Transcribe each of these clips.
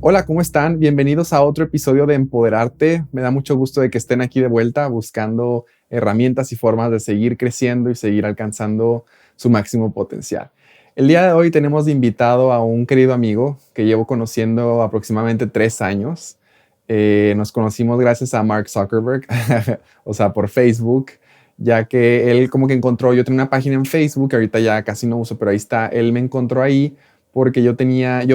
Hola, ¿cómo están? Bienvenidos a otro episodio de Empoderarte. Me da mucho gusto de que estén aquí de vuelta buscando herramientas y formas de seguir creciendo y seguir alcanzando su máximo potencial. El día de hoy tenemos de invitado a un querido amigo que llevo conociendo aproximadamente 3 años. Nos conocimos gracias a Mark Zuckerberg, o sea, por Facebook, ya que él como que encontró, yo tenía una página en Facebook que ahorita ya casi no uso, pero ahí está, él me encontró ahí porque yo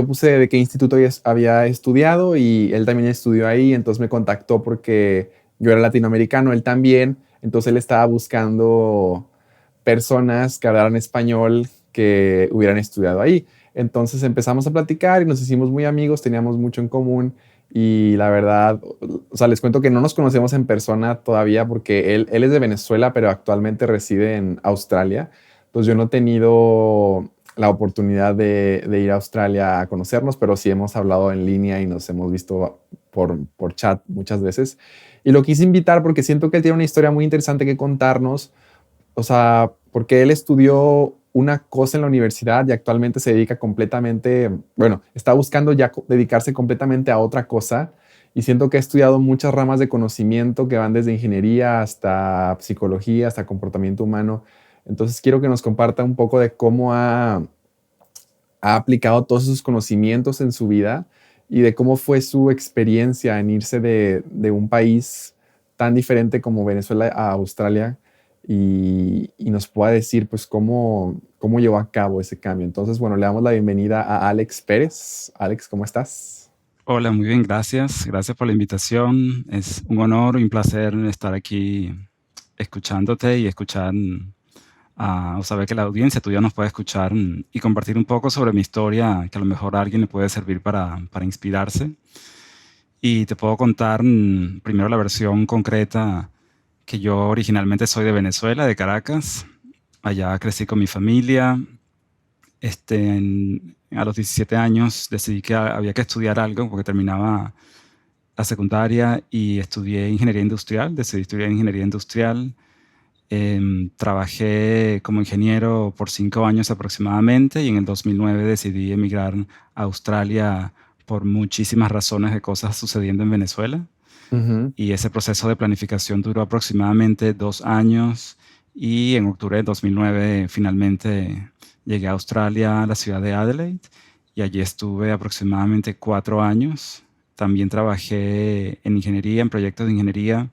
puse de qué instituto había estudiado y él también estudió ahí, entonces me contactó porque yo era latinoamericano, él también, entonces él estaba buscando personas que hablaran español que hubieran estudiado ahí. Entonces empezamos a platicar y nos hicimos muy amigos, teníamos mucho en común y la verdad, o sea, les cuento que no nos conocemos en persona todavía porque él es de Venezuela, pero actualmente reside en Australia. Entonces yo no he tenido la oportunidad de ir a Australia a conocernos, pero sí hemos hablado en línea y nos hemos visto por chat muchas veces. Y lo quise invitar porque siento que él tiene una historia muy interesante que contarnos, o sea, porque él estudió una cosa en la universidad y actualmente se dedica completamente, bueno, está buscando ya dedicarse completamente a otra cosa. Y siento que ha estudiado muchas ramas de conocimiento que van desde ingeniería hasta psicología, hasta comportamiento humano. Entonces quiero que nos comparta un poco de cómo ha aplicado todos esos conocimientos en su vida y de cómo fue su experiencia en irse de un país tan diferente como Venezuela a Australia y nos pueda decir pues cómo llevó a cabo ese cambio. Entonces, bueno, le damos la bienvenida a Alex Pérez. Alex, ¿cómo estás? Hola, muy bien, gracias. Gracias por la invitación. Es un honor y un placer estar aquí escuchándote y escuchar, o saber que la audiencia tuya nos puede escuchar y compartir un poco sobre mi historia, que a lo mejor a alguien le puede servir para inspirarse. Y te puedo contar primero la versión concreta, que yo originalmente soy de Venezuela, de Caracas. Allá crecí con mi familia. A los 17 años decidí que había que estudiar algo porque terminaba la secundaria y estudié ingeniería industrial, decidí estudiar ingeniería industrial. Trabajé como ingeniero por 5 años aproximadamente y en el 2009 decidí emigrar a Australia por muchísimas razones de cosas sucediendo en Venezuela. Ujú. Y ese proceso de planificación duró aproximadamente 2 años y en octubre de 2009 finalmente llegué a Australia, a la ciudad de Adelaide, y allí estuve aproximadamente 4 años. También trabajé en ingeniería, en proyectos de ingeniería,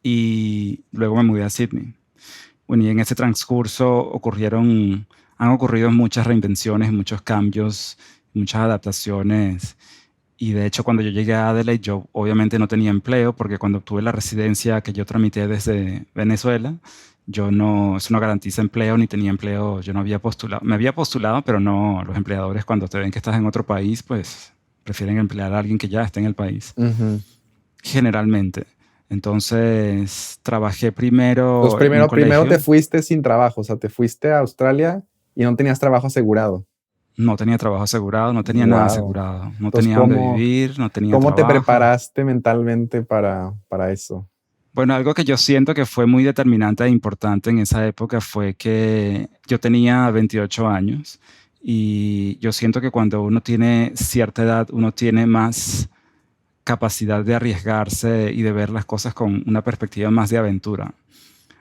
y luego me mudé a Sydney. Bueno, y en ese transcurso han ocurrido muchas reinvenciones, muchos cambios, muchas adaptaciones. Y de hecho, cuando yo llegué a Adelaide, yo obviamente no tenía empleo, porque cuando obtuve la residencia que yo tramité desde Venezuela, eso no garantiza empleo, ni tenía empleo, yo no había postulado, me había postulado, pero no, los empleadores cuando te ven que estás en otro país, pues prefieren emplear a alguien que ya esté en el país, Ujú. generalmente. Entonces, trabajé Entonces primero en un primero te colegio. fuiste sin trabajo, o sea, te fuiste a Australia y no tenías trabajo asegurado. No tenía trabajo asegurado, no tenía nada Wow. asegurado, no Entonces, tenía dónde vivir, no tenía cómo te trabajo. preparaste mentalmente para eso? Bueno, algo que yo siento que fue muy determinante e importante en esa época fue que yo tenía 28 años y yo siento que cuando uno tiene cierta edad, uno tiene más capacidad de arriesgarse y de ver las cosas con una perspectiva más de aventura.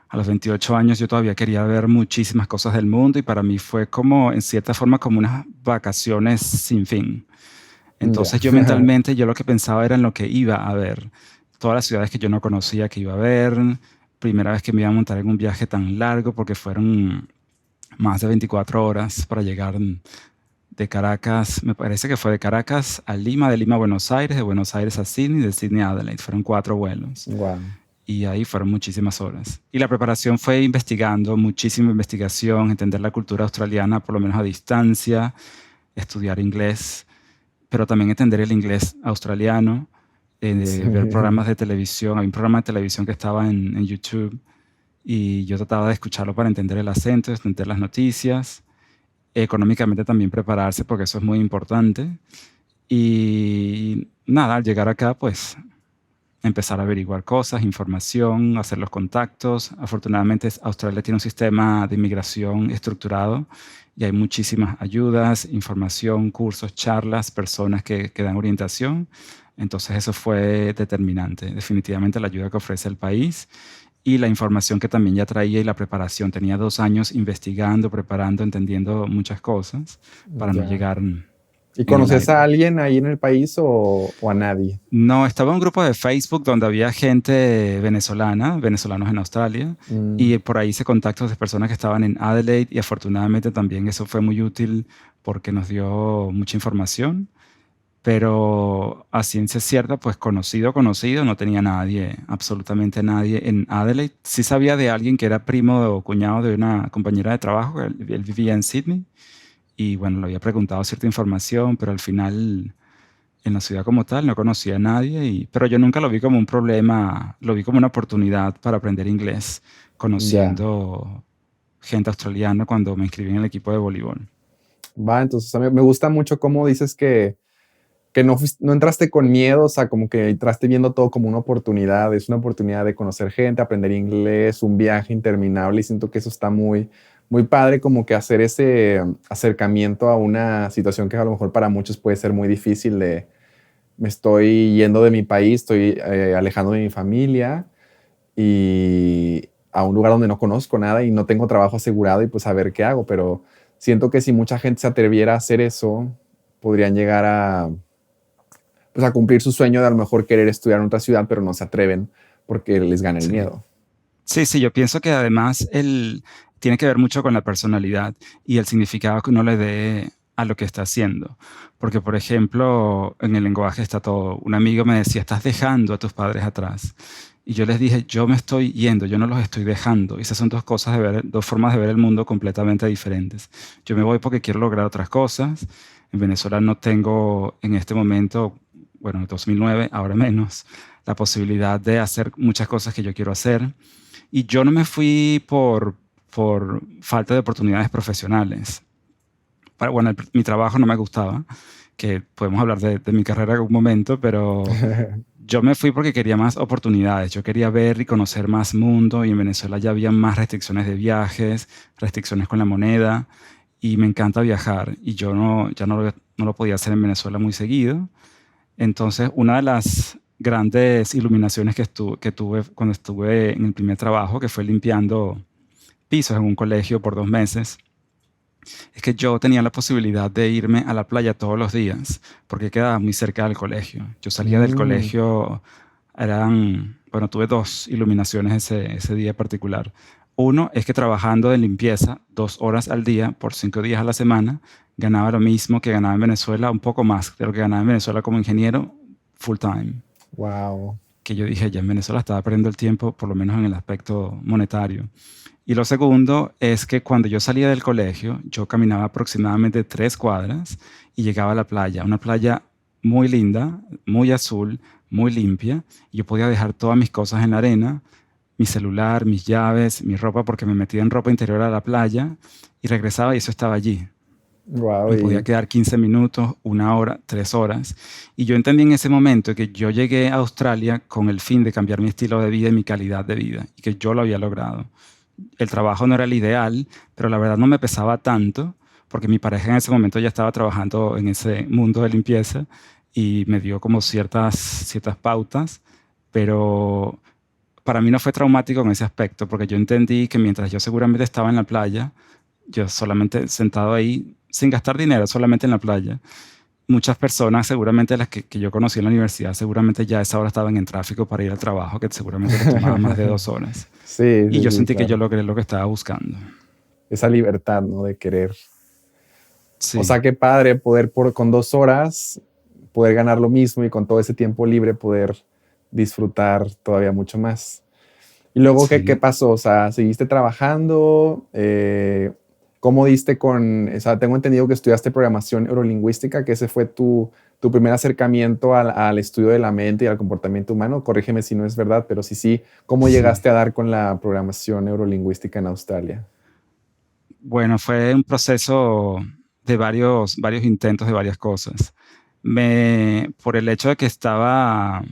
A los 28 años yo todavía quería ver muchísimas cosas del mundo y para mí fue como, en cierta forma, como unas vacaciones sin fin. Ya. Entonces yo mentalmente, yo lo que pensaba era en lo que iba a ver. Todas las ciudades que yo no conocía que iba a ver. Primera vez que me iba a montar en un viaje tan largo porque fueron más de 24 horas para llegar de Caracas, me parece que fue de Caracas a Lima, de Lima a Buenos Aires, de Buenos Aires a Sydney, de Sydney a Adelaide. Fueron 4 vuelos Wow. y ahí fueron muchísimas horas. Y la preparación fue investigando, muchísima investigación, entender la cultura australiana por lo menos a distancia, estudiar inglés, pero también entender el inglés australiano, Sí. ver programas de televisión. Hay un programa de televisión que estaba en YouTube y yo trataba de escucharlo para entender el acento, entender las noticias, económicamente también prepararse porque eso es muy importante. Y nada, al llegar acá, pues empezar a averiguar cosas, información, hacer los contactos. Afortunadamente, Australia tiene un sistema de inmigración estructurado y hay muchísimas ayudas, información, cursos, charlas, personas que dan orientación. Entonces eso fue determinante. Definitivamente la ayuda que ofrece el país y la información que también ya traía y la preparación. Tenía 2 años investigando, preparando, entendiendo muchas cosas para no Ya. llegar ¿Y en el conoces a aire. alguien ahí en el país o a nadie? No, estaba en un grupo de Facebook donde había gente venezolana, venezolanos en Australia, Mm, y por ahí hice contactos de personas que estaban en Adelaide y afortunadamente también eso fue muy útil porque nos dio mucha información, pero a ciencia cierta, pues conocido, no tenía nadie, absolutamente nadie en Adelaide. Sí sabía de alguien que era primo o cuñado de una compañera de trabajo, él vivía en Sydney, y bueno, le había preguntado cierta información, pero al final en la ciudad como tal, no conocía a nadie, pero yo nunca lo vi como un problema, lo vi como una oportunidad para aprender inglés, ya. conociendo gente australiana cuando me inscribí en el equipo de voleibol. Va, entonces a mí me gusta mucho cómo dices que no, no entraste con miedo, o sea, como que entraste viendo todo como una oportunidad, es una oportunidad de conocer gente, aprender inglés, un viaje interminable y siento que eso está muy, muy padre, como que hacer ese acercamiento a una situación que a lo mejor para muchos puede ser muy difícil de, me estoy yendo de mi país, estoy alejando de mi familia y a un lugar donde no conozco nada y no tengo trabajo asegurado y pues a ver qué hago, pero siento que si mucha gente se atreviera a hacer eso, podrían llegar a, pues a cumplir su sueño de a lo mejor querer estudiar en otra ciudad, pero no se atreven porque les gana el Sí. miedo. Sí, sí, yo pienso que además tiene que ver mucho con la personalidad y el significado que uno le dé a lo que está haciendo. Porque, por ejemplo, en el lenguaje está todo. Un amigo me decía, estás dejando a tus padres atrás. Y yo les dije, yo me estoy yendo, yo no los estoy dejando. Y esas son dos cosas de ver, dos formas de ver el mundo completamente diferentes. Yo me voy porque quiero lograr otras cosas. En Venezuela no tengo en este momento, bueno, en 2009, ahora menos, la posibilidad de hacer muchas cosas que yo quiero hacer. Y yo no me fui por falta de oportunidades profesionales. Bueno, mi trabajo no me gustaba, que podemos hablar de mi carrera en algún momento, pero yo me fui porque quería más oportunidades. Yo quería ver y conocer más mundo y en Venezuela ya había más restricciones de viajes, restricciones con la moneda y me encanta viajar y yo ya no lo podía hacer en Venezuela muy seguido. Entonces, una de las grandes iluminaciones que tuve cuando estuve en el primer trabajo, que fue limpiando pisos en un colegio por 2 meses, es que yo tenía la posibilidad de irme a la playa todos los días, porque quedaba muy cerca del colegio. Yo salía del Mm, colegio, bueno, tuve dos iluminaciones ese día particular. Uno es que trabajando de limpieza 2 horas al día por 5 días a la semana, ganaba lo mismo que ganaba en Venezuela, un poco más de lo que ganaba en Venezuela como ingeniero full time. wow. Que yo dije, ya en Venezuela estaba perdiendo el tiempo, por lo menos en el aspecto monetario. Y lo segundo es que cuando yo salía del colegio, yo caminaba aproximadamente 3 cuadras y llegaba a la playa, una playa muy linda, muy azul, muy limpia. Y yo podía dejar todas mis cosas en la arena, mi celular, mis llaves, mi ropa, porque me metía en ropa interior a la playa y regresaba y eso estaba allí. Wow, Me podía quedar 15 minutos, 1 hora, 3 horas. Y yo entendí en ese momento que yo llegué a Australia con el fin de cambiar mi estilo de vida y mi calidad de vida, y que yo lo había logrado. El trabajo no era el ideal, pero la verdad no me pesaba tanto, porque mi pareja en ese momento ya estaba trabajando en ese mundo de limpieza y me dio como ciertas pautas, pero para mí no fue traumático en ese aspecto, porque yo entendí que mientras yo seguramente estaba en la playa, yo solamente sentado ahí, sin gastar dinero, solamente en la playa, muchas personas, seguramente las que yo conocí en la universidad, seguramente ya a esa hora estaban en tráfico para ir al trabajo, que seguramente les tomaba más de 2 horas. Sí, Y sí, yo sí, sentí que yo claro. logré lo que estaba buscando. Esa libertad, ¿no? De querer. O Sí, sea, qué padre poder con 2 horas poder ganar lo mismo y con todo ese tiempo libre poder disfrutar todavía mucho más. Y luego, ¿qué sí. pasó? O sea, ¿seguiste trabajando? ¿Cómo diste con, o sea, tengo entendido que estudiaste programación neurolingüística, que ese fue tu primer acercamiento al estudio de la mente y al comportamiento humano? Corrígeme si no es verdad, pero sí, sí, ¿cómo Sí. llegaste a dar con la programación neurolingüística en Australia? Bueno, fue un proceso de varios intentos de varias cosas. Por el hecho de que estaba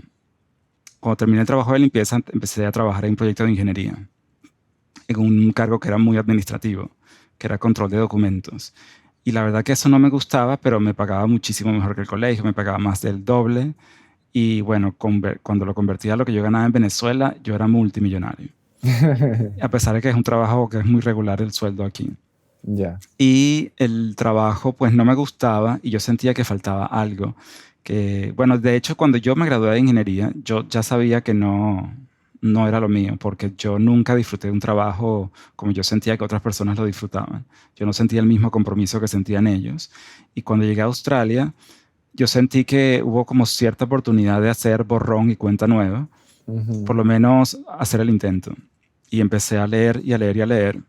cuando terminé el trabajo de limpieza, empecé a trabajar en un proyecto de ingeniería, en un cargo que era muy administrativo, que era control de documentos. Y la verdad que eso no me gustaba, pero me pagaba muchísimo mejor que el colegio, me pagaba más del doble. Y bueno, cuando lo convertía a lo que yo ganaba en Venezuela, yo era multimillonario. A pesar de que es un trabajo que es muy regular el sueldo aquí. Ya. Y el trabajo pues no me gustaba y yo sentía que faltaba algo. Que, bueno, de hecho cuando yo me gradué de ingeniería, yo ya sabía que no era lo mío, porque yo nunca disfruté de un trabajo como yo sentía que otras personas lo disfrutaban. Yo no sentía el mismo compromiso que sentían ellos. Y cuando llegué a Australia, yo sentí que hubo como cierta oportunidad de hacer borrón y cuenta nueva, por Ujú. lo menos hacer el intento. Y empecé a leer y a leer y a leer.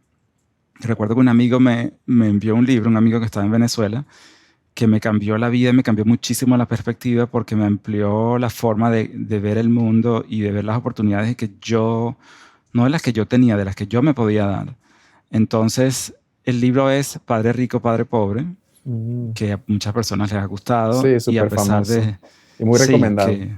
Recuerdo que un amigo me envió un libro, un amigo que estaba en Venezuela, que me cambió la vida, me cambió muchísimo la perspectiva porque me amplió la forma de ver el mundo y de ver las oportunidades que yo, no de las que yo tenía, de las que yo me podía dar. Entonces, el libro es Padre Rico, Padre Pobre, Mm. que a muchas personas les ha gustado Sí, y a súper pesar famoso de, y muy sí, recomendado. que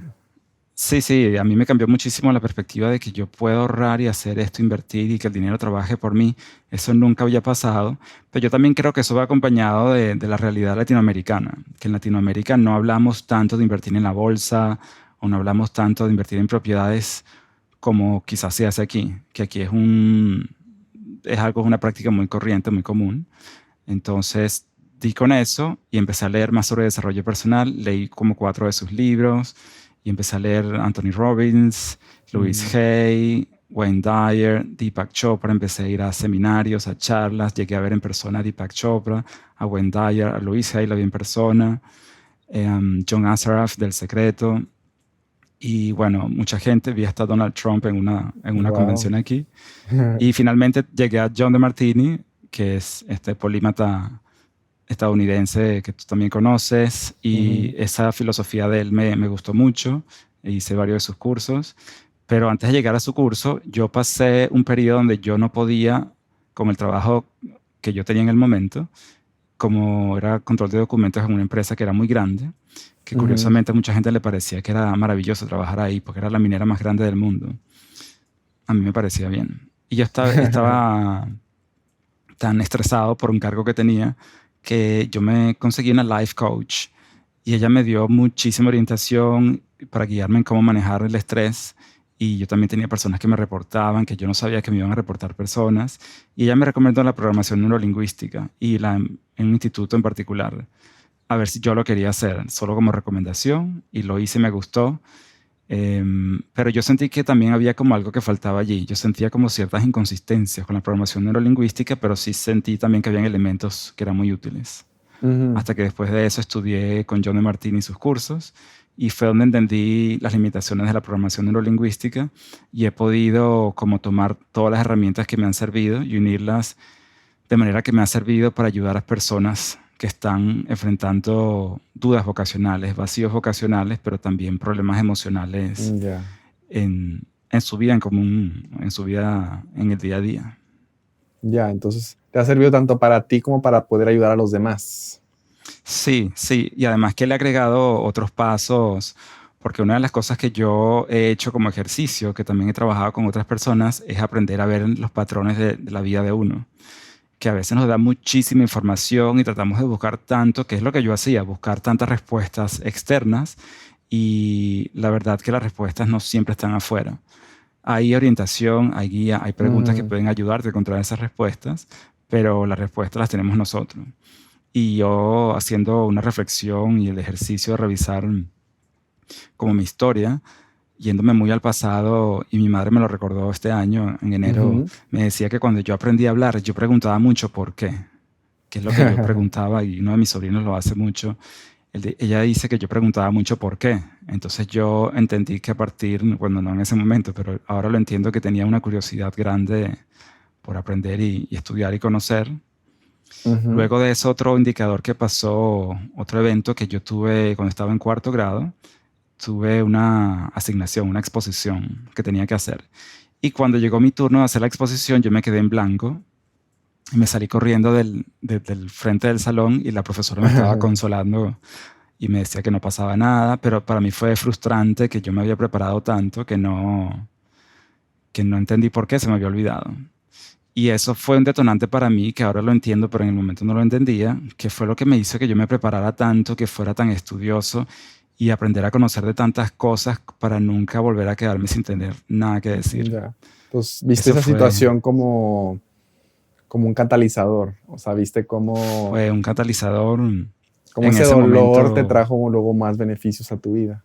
sí, sí, a mí me cambió muchísimo la perspectiva de que yo puedo ahorrar y hacer esto, invertir y que el dinero trabaje por mí. Eso nunca había pasado. Pero yo también creo que eso va acompañado de la realidad latinoamericana, que en Latinoamérica no hablamos tanto de invertir en la bolsa o no hablamos tanto de invertir en propiedades como quizás se hace aquí, que aquí es algo, es una práctica muy corriente, muy común. Entonces di con eso y empecé a leer más sobre desarrollo personal. Leí como 4 de sus libros y empecé a leer Anthony Robbins, Louise Mm. Hay, Wayne Dyer, Deepak Chopra. Empecé a ir a seminarios, a charlas. Llegué a ver en persona a Deepak Chopra, a Wayne Dyer, a Louise Hay, la vi en persona, John Assaraf del Secreto. Y bueno, mucha gente, vi hasta Donald Trump en una Wow. convención aquí. Y finalmente llegué a John DeMartini, que es este polímata estadounidense que tú también conoces, y esa filosofía de él me gustó mucho, e hice varios de sus cursos, pero antes de llegar a su curso, yo pasé un periodo donde yo no podía, con el trabajo que yo tenía en el momento, como era control de documentos en una empresa que era muy grande, que curiosamente a mucha gente le parecía que era maravilloso trabajar ahí, porque era la minera más grande del mundo. A mí me parecía bien. Y yo estaba tan estresado por un cargo que tenía que yo me conseguí una life coach y ella me dio muchísima orientación para guiarme en cómo manejar el estrés. Y yo también tenía personas que me reportaban, que yo no sabía que me iban a reportar personas. Y ella me recomendó la programación neurolingüística y en un instituto en particular, a ver si yo lo quería hacer, solo como recomendación. Y lo hice, me gustó. Pero yo sentí que también había como algo que faltaba allí. Yo sentía como ciertas inconsistencias con la programación neurolingüística, pero sí sentí también que habían elementos que eran muy útiles. Ujú. Hasta que después de eso estudié con John DeMartini y sus cursos y fue donde entendí las limitaciones de la programación neurolingüística y he podido como tomar todas las herramientas que me han servido y unirlas de manera que me ha servido para ayudar a personas que están enfrentando dudas vocacionales, vacíos vocacionales, pero también problemas emocionales Ya. en su vida en común, en su vida en el día a día. Ya, entonces te ha servido tanto para ti como para poder ayudar a los demás. Sí, sí, y además que le he agregado otros pasos, porque una de las cosas que yo he hecho como ejercicio, que también he trabajado con otras personas, es aprender a ver los patrones de la vida de uno, que a veces nos da muchísima información y tratamos de buscar tanto, que es lo que yo hacía, buscar tantas respuestas externas y la verdad que las respuestas no siempre están afuera. Hay orientación, hay guía, hay preguntas que Ujú. pueden ayudarte a encontrar esas respuestas, pero las respuestas las tenemos nosotros. Y yo haciendo una reflexión y el ejercicio de revisar como mi historia, yéndome muy al pasado, y mi madre me lo recordó este año, en enero, Ujú. me decía que cuando yo aprendí a hablar, yo preguntaba mucho por qué, que es lo que yo preguntaba, y uno de mis sobrinos lo hace mucho. Ella dice que yo preguntaba mucho por qué. Entonces yo entendí que a partir, bueno, no en ese momento, pero ahora lo entiendo, que tenía una curiosidad grande por aprender y estudiar y conocer. Ujú. Luego de eso, otro indicador que pasó, otro evento que yo tuve cuando estaba en cuarto grado, tuve una asignación, una exposición que tenía que hacer. Y cuando llegó mi turno de hacer la exposición, yo me quedé en blanco y me salí corriendo del frente del salón y la profesora me estaba consolando y me decía que no pasaba nada, pero para mí fue frustrante que yo me había preparado tanto que no entendí por qué se me había olvidado. Y eso fue un detonante para mí, que ahora lo entiendo, pero en el momento no lo entendía, que fue lo que me hizo que yo me preparara tanto, que fuera tan estudioso y aprender a conocer de tantas cosas para nunca volver a quedarme sin tener nada que decir. Ya. Entonces, viste Eso esa fue, situación como un catalizador, o sea, viste fue un catalizador cómo en ese ese dolor te momento. trajo luego más beneficios a tu vida.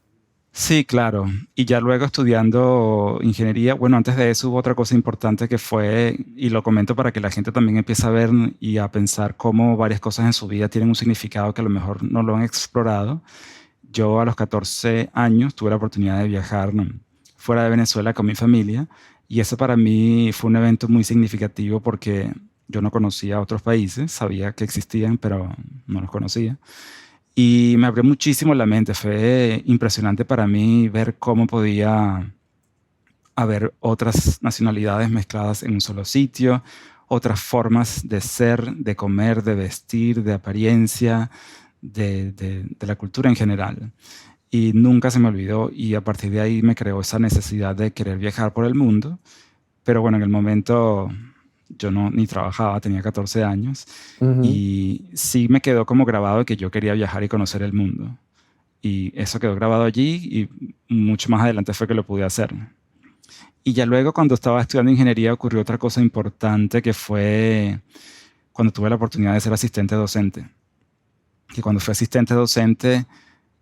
Sí, claro. Y ya luego estudiando ingeniería, bueno, antes de eso hubo otra cosa importante que fue, y lo comento para que la gente también empiece a ver y a pensar cómo varias cosas en su vida tienen un significado que a lo mejor no lo han explorado. Yo a los 14 años tuve la oportunidad de viajar, ¿no?, fuera de Venezuela con mi familia, y eso para mí fue un evento muy significativo porque yo no conocía otros países, sabía que existían, pero no los conocía. Y me abrió muchísimo la mente. Fue impresionante para mí ver cómo podía haber otras nacionalidades mezcladas en un solo sitio, otras formas de ser, de comer, de vestir, de apariencia, de la cultura en general. Y nunca se me olvidó y a partir de ahí me creó esa necesidad de querer viajar por el mundo. Pero bueno, en el momento yo no ni trabajaba, tenía 14 años Ujú. y sí me quedó como grabado que yo quería viajar y conocer el mundo. Y eso quedó grabado allí y mucho más adelante fue que lo pude hacer. Y ya luego cuando estaba estudiando ingeniería ocurrió otra cosa importante que fue cuando tuve la oportunidad de ser asistente docente. Que cuando fui asistente docente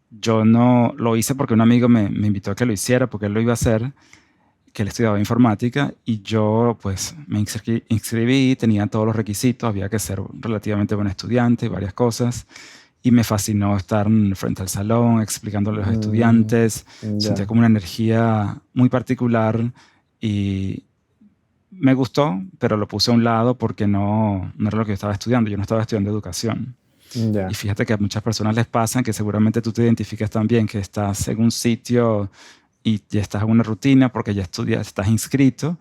yo no lo hice porque un amigo me invitó a que lo hiciera porque él lo iba a hacer, que él estudiaba informática y yo pues me inscribí, tenía todos los requisitos, había que ser relativamente buen estudiante y varias cosas. Y me fascinó estar frente al salón explicándole a los Mm, estudiantes. Sentía ya, como una energía muy particular y me gustó, pero lo puse a un lado porque no era lo que yo estaba estudiando. Yo no estaba estudiando educación. Y ya. fíjate que a muchas personas les pasa que seguramente tú te identificas también, que estás en un sitio y ya estás en una rutina porque ya estudias, estás inscrito,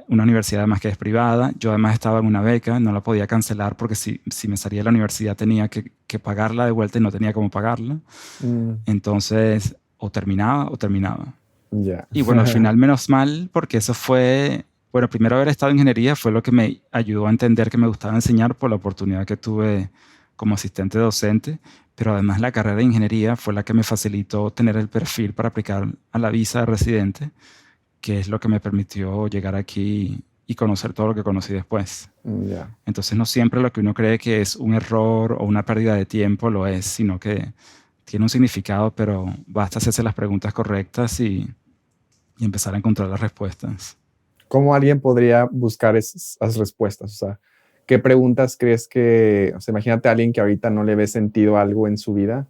una universidad además que es privada. Yo además estaba en una beca, no la podía cancelar porque si me salía de la universidad tenía que pagarla de vuelta y no tenía cómo pagarla. Mm, Entonces, o terminaba o terminaba. ya. Y bueno, al final menos mal porque eso fue, bueno, primero haber estado en ingeniería fue lo que me ayudó a entender que me gustaba enseñar por la oportunidad que tuve como asistente docente, pero además la carrera de ingeniería fue la que me facilitó tener el perfil para aplicar a la visa de residente, que es lo que me permitió llegar aquí y conocer todo lo que conocí después. Ya. Entonces no siempre lo que uno cree que es un error o una pérdida de tiempo lo es, sino que tiene un significado, pero basta hacerse las preguntas correctas y empezar a encontrar las respuestas. ¿Cómo alguien podría buscar esas respuestas? O sea, ¿qué preguntas crees que, o sea, imagínate a alguien que ahorita no le ve sentido a algo en su vida,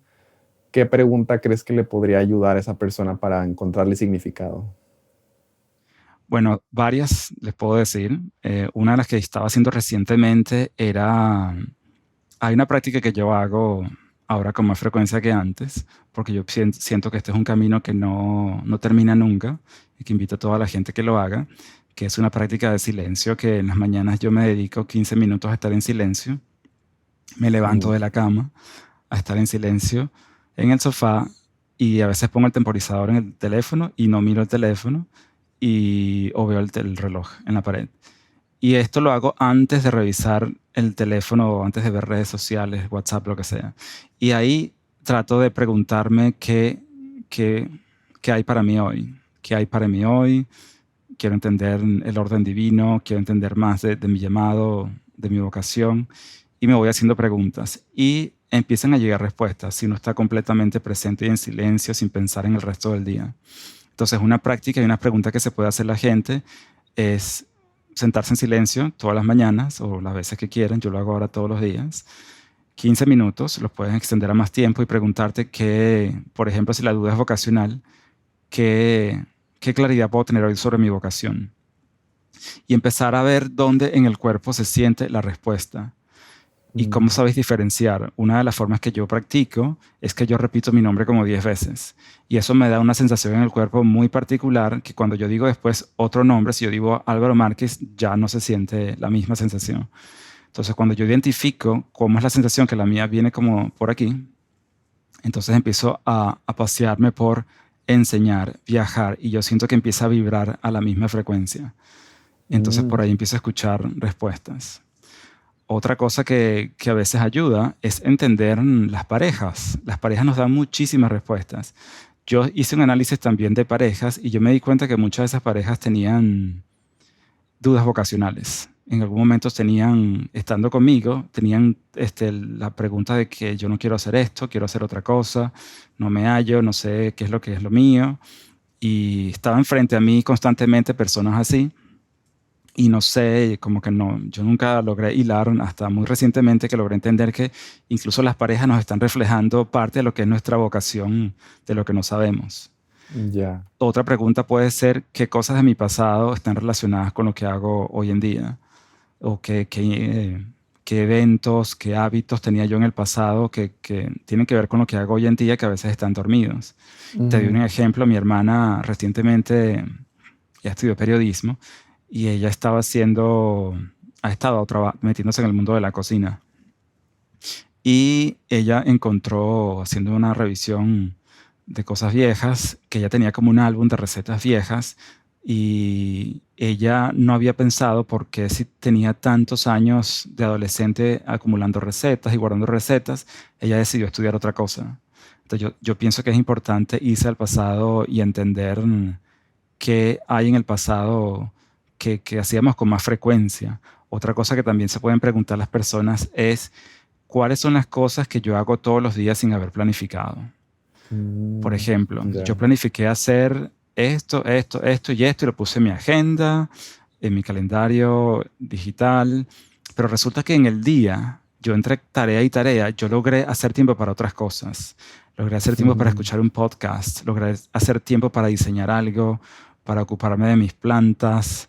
¿qué pregunta crees que le podría ayudar a esa persona para encontrarle significado? Bueno, varias les puedo decir. Una de las que estaba haciendo recientemente era, hay una práctica que yo hago ahora con más frecuencia que antes, porque yo siento que este es un camino que no termina nunca y que invito a toda la gente que lo haga, que es una práctica de silencio, que en las mañanas yo me dedico 15 minutos a estar en silencio, me levanto Mm, de la cama a estar en silencio en el sofá y a veces pongo el temporizador en el teléfono y no miro el teléfono y, o veo el reloj en la pared. Y esto lo hago antes de revisar el teléfono o antes de ver redes sociales, WhatsApp, lo que sea. Y ahí trato de preguntarme qué, qué hay para mí hoy. ¿Qué hay para mí hoy? Quiero entender el orden divino, quiero entender más de mi llamado, de mi vocación. Y me voy haciendo preguntas. Y empiezan a llegar respuestas si uno está completamente presente y en silencio, sin pensar en el resto del día. Entonces, una práctica y una pregunta que se puede hacer la gente es sentarse en silencio todas las mañanas o las veces que quieran. Yo lo hago ahora todos los días. 15 minutos, los pueden extender a más tiempo y preguntarte qué, por ejemplo, si la duda es vocacional, qué, qué claridad puedo tener hoy sobre mi vocación. Y empezar a ver dónde en el cuerpo se siente la respuesta. ¿Y cómo mm, sabéis diferenciar? Una de las formas que yo practico es que yo repito mi nombre como 10 veces. Y eso me da una sensación en el cuerpo muy particular que cuando yo digo después otro nombre, si yo digo Álvaro Márquez, ya no se siente la misma sensación. Entonces, cuando yo identifico cómo es la sensación que la mía viene como por aquí, Entonces empiezo a pasearme por enseñar, viajar, y yo siento que empieza a vibrar a la misma frecuencia. Entonces por Mm, ahí empiezo a escuchar respuestas. Otra cosa que a veces ayuda es entender las parejas. Las parejas nos dan muchísimas respuestas. Yo hice un análisis también de parejas y yo me di cuenta que muchas de esas parejas tenían dudas vocacionales. En algún momento tenían, estando conmigo, tenían la pregunta de que yo no quiero hacer esto, quiero hacer otra cosa, no me hallo, no sé qué es lo mío. Y estaban frente a mí constantemente personas así. Y no sé, como que no, yo nunca logré hilar hasta muy recientemente que logré entender que incluso las parejas nos están reflejando parte de lo que es nuestra vocación, de lo que no sabemos. ya. Otra pregunta puede ser qué cosas de mi pasado están relacionadas con lo que hago hoy en día o qué eventos, qué hábitos tenía yo en el pasado que tienen que ver con lo que hago hoy en día que a veces están dormidos. Te doy un Ujú. ejemplo, mi hermana recientemente ya estudió periodismo y ella ha estado metiéndose en el mundo de la cocina. Y ella encontró, haciendo una revisión de cosas viejas, que ella tenía como un álbum de recetas viejas y ella no había pensado por qué si tenía tantos años de adolescente acumulando recetas y guardando recetas, ella decidió estudiar otra cosa. Entonces yo pienso que es importante irse al pasado y entender qué hay en el pasado que hacíamos con más frecuencia. Otra cosa que también se pueden preguntar las personas es, ¿cuáles son las cosas que yo hago todos los días sin haber planificado? Por Mm, ejemplo, yo ya. planifiqué hacer esto y esto, y lo puse en mi agenda, en mi calendario digital, pero resulta que en el día, yo entre tarea y tarea, yo logré hacer tiempo para otras cosas. Logré hacer tiempo para escuchar un podcast, logré hacer tiempo para diseñar algo, para ocuparme de mis plantas,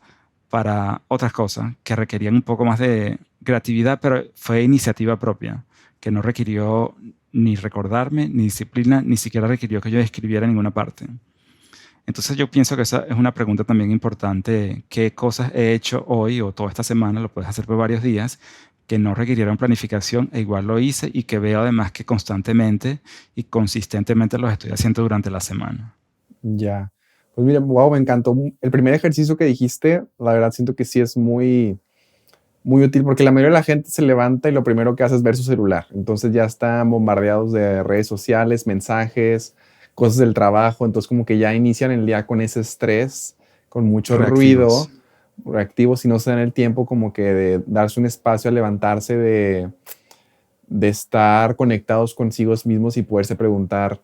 para otras cosas que requerían un poco más de creatividad, pero fue iniciativa propia, que no requirió ni recordarme, ni disciplina, ni siquiera requirió que yo escribiera en ninguna parte. Entonces yo pienso que esa es una pregunta también importante. ¿Qué cosas he hecho hoy o toda esta semana? Lo puedes hacer por varios días que no requirieron planificación e igual lo hice y que veo además que constantemente y consistentemente los estoy haciendo durante la semana. Ya. Pues mira, wow, me encantó. El primer ejercicio que dijiste, la verdad siento que sí es muy, muy útil porque la mayoría de la gente se levanta y lo primero que hace es ver su celular. Entonces ya están bombardeados de redes sociales, mensajes, cosas del trabajo. Entonces como que ya inician el día con ese estrés, con mucho Reactivos. ruido, reactivos y no se dan el tiempo como que de darse un espacio a levantarse, de estar conectados consigo mismos y poderse preguntar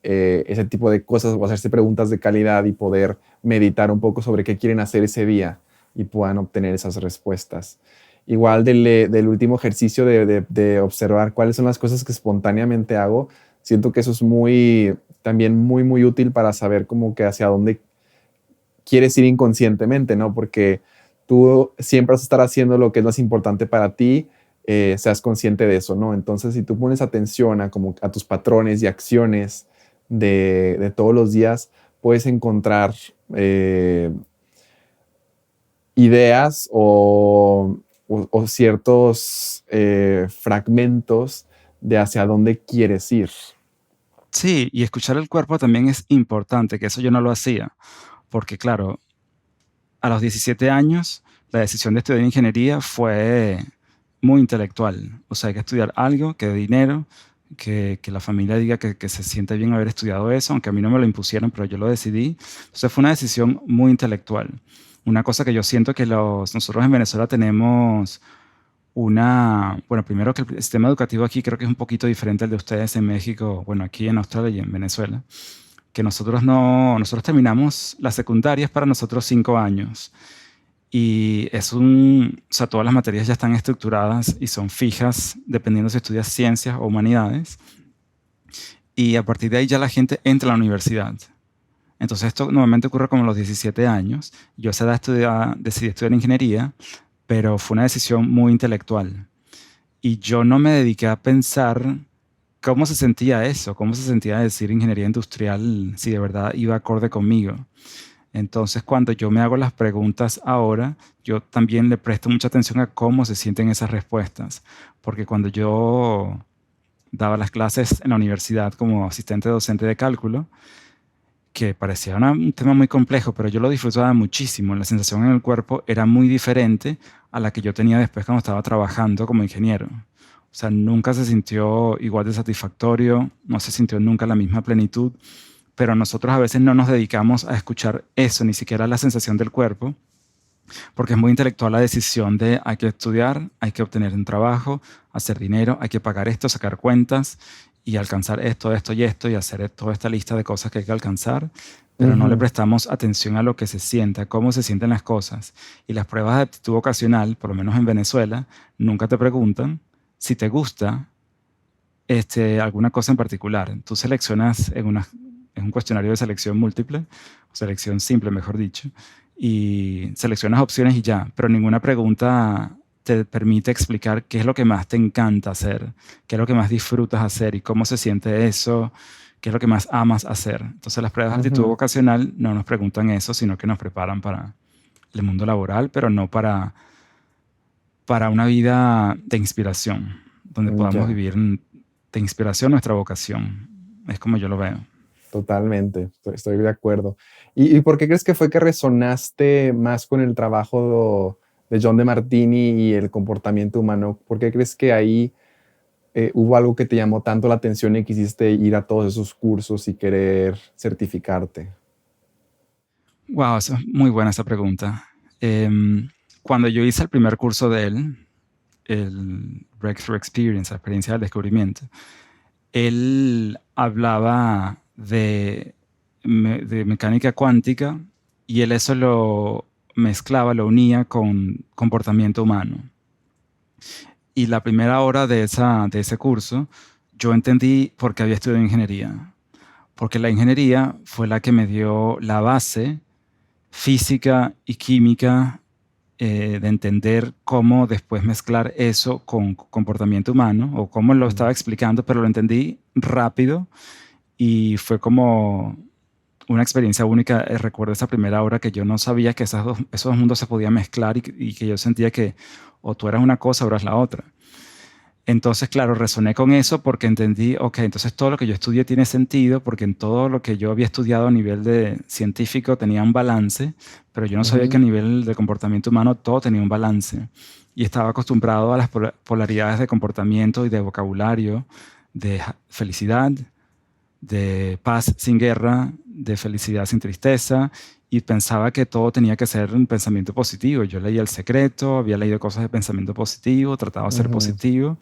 ese tipo de cosas o hacerse preguntas de calidad y poder meditar un poco sobre qué quieren hacer ese día y puedan obtener esas respuestas. Igual del último ejercicio de observar cuáles son las cosas que espontáneamente hago, siento que eso es muy, también muy, muy útil para saber como que hacia dónde quieres ir inconscientemente, ¿no? Porque tú siempre vas a estar haciendo lo que es más importante para ti, seas consciente de eso, ¿no? Entonces, si tú pones atención a, como, a tus patrones y acciones de todos los días, puedes encontrar ideas o ciertos fragmentos de hacia dónde quieres ir. Sí, y escuchar el cuerpo también es importante, que eso yo no lo hacía, porque claro, a los 17 años la decisión de estudiar ingeniería fue muy intelectual. O sea, hay que estudiar algo que dé dinero, que la familia diga que se siente bien haber estudiado eso, aunque a mí no me lo impusieron, pero yo lo decidí. Entonces fue una decisión muy intelectual. Una cosa que yo siento que nosotros en Venezuela tenemos bueno, primero que el sistema educativo aquí creo que es un poquito diferente al de ustedes en México, bueno, aquí en Australia y en Venezuela, que nosotros no, nosotros terminamos las secundarias para nosotros 5 años. Y o sea, todas las materias ya están estructuradas y son fijas dependiendo si estudias ciencias o humanidades. Y a partir de ahí ya la gente entra a la universidad. Entonces esto normalmente ocurre como a los 17 años. Yo a esa edad decidí estudiar ingeniería, pero fue una decisión muy intelectual. Y yo no me dediqué a pensar cómo se sentía eso, cómo se sentía decir ingeniería industrial, si de verdad iba acorde conmigo. Entonces, cuando yo me hago las preguntas ahora, yo también le presto mucha atención a cómo se sienten esas respuestas, porque cuando yo daba las clases en la universidad como asistente docente de cálculo, que parecía un tema muy complejo, pero yo lo disfrutaba muchísimo. La sensación en el cuerpo era muy diferente a la que yo tenía después cuando estaba trabajando como ingeniero. O sea, nunca se sintió igual de satisfactorio, no se sintió nunca la misma plenitud, pero nosotros a veces no nos dedicamos a escuchar eso, ni siquiera la sensación del cuerpo, porque es muy intelectual la decisión de hay que estudiar, hay que obtener un trabajo, hacer dinero, hay que pagar esto, sacar cuentas y alcanzar esto, esto y esto y hacer toda esta lista de cosas que hay que alcanzar, pero no le Ujú. prestamos atención a lo que se siente, a cómo se sienten las cosas. Y las pruebas de aptitud vocacional, por lo menos en Venezuela, nunca te preguntan si te gusta alguna cosa en particular. Tú seleccionas en un cuestionario de selección múltiple, o selección simple, mejor dicho, y seleccionas opciones y ya, pero ninguna pregunta te permite explicar qué es lo que más te encanta hacer, qué es lo que más disfrutas hacer y cómo se siente eso, qué es lo que más amas hacer. Entonces las pruebas de aptitud Ujú. vocacional no nos preguntan eso, sino que nos preparan para el mundo laboral, pero no para una vida de inspiración, donde podamos Ya, vivir de inspiración nuestra vocación. Es como yo lo veo. totalmente, estoy de acuerdo. ¿Y por qué crees que fue que resonaste más con el trabajo de John de Martini y el comportamiento humano? ¿Por qué crees que ahí hubo algo que te llamó tanto la atención y quisiste ir a todos esos cursos y querer certificarte? Wow, eso es muy buena esa pregunta. Em, Cuando yo hice el primer curso de él, el Breakthrough Experience, la experiencia del descubrimiento, él hablaba de mecánica cuántica y él eso lo mezclaba, lo unía con comportamiento humano. Y la primera hora de ese curso, yo entendí por qué había estudiado ingeniería. Porque la ingeniería fue la que me dio la base física y química de entender cómo después mezclar eso con comportamiento humano o cómo lo estaba Mm. explicando, pero lo entendí rápido y fue como una experiencia única. Recuerdo esa primera hora que yo no sabía que esos dos mundos se podían mezclar y que yo sentía que o tú eras una cosa o eras la otra. Entonces, claro, resoné con eso porque entendí, ok, entonces todo lo que yo estudié tiene sentido porque en todo lo que yo había estudiado a nivel de científico tenía un balance, pero yo no sabía que a Ujú. nivel de comportamiento humano todo tenía un balance. Y estaba acostumbrado a las polaridades de comportamiento y de vocabulario, de felicidad, de paz sin guerra, de felicidad sin tristeza, y pensaba que todo tenía que ser un pensamiento positivo. Yo leía El Secreto, había leído cosas de pensamiento positivo, trataba de ser Ujú. positivo,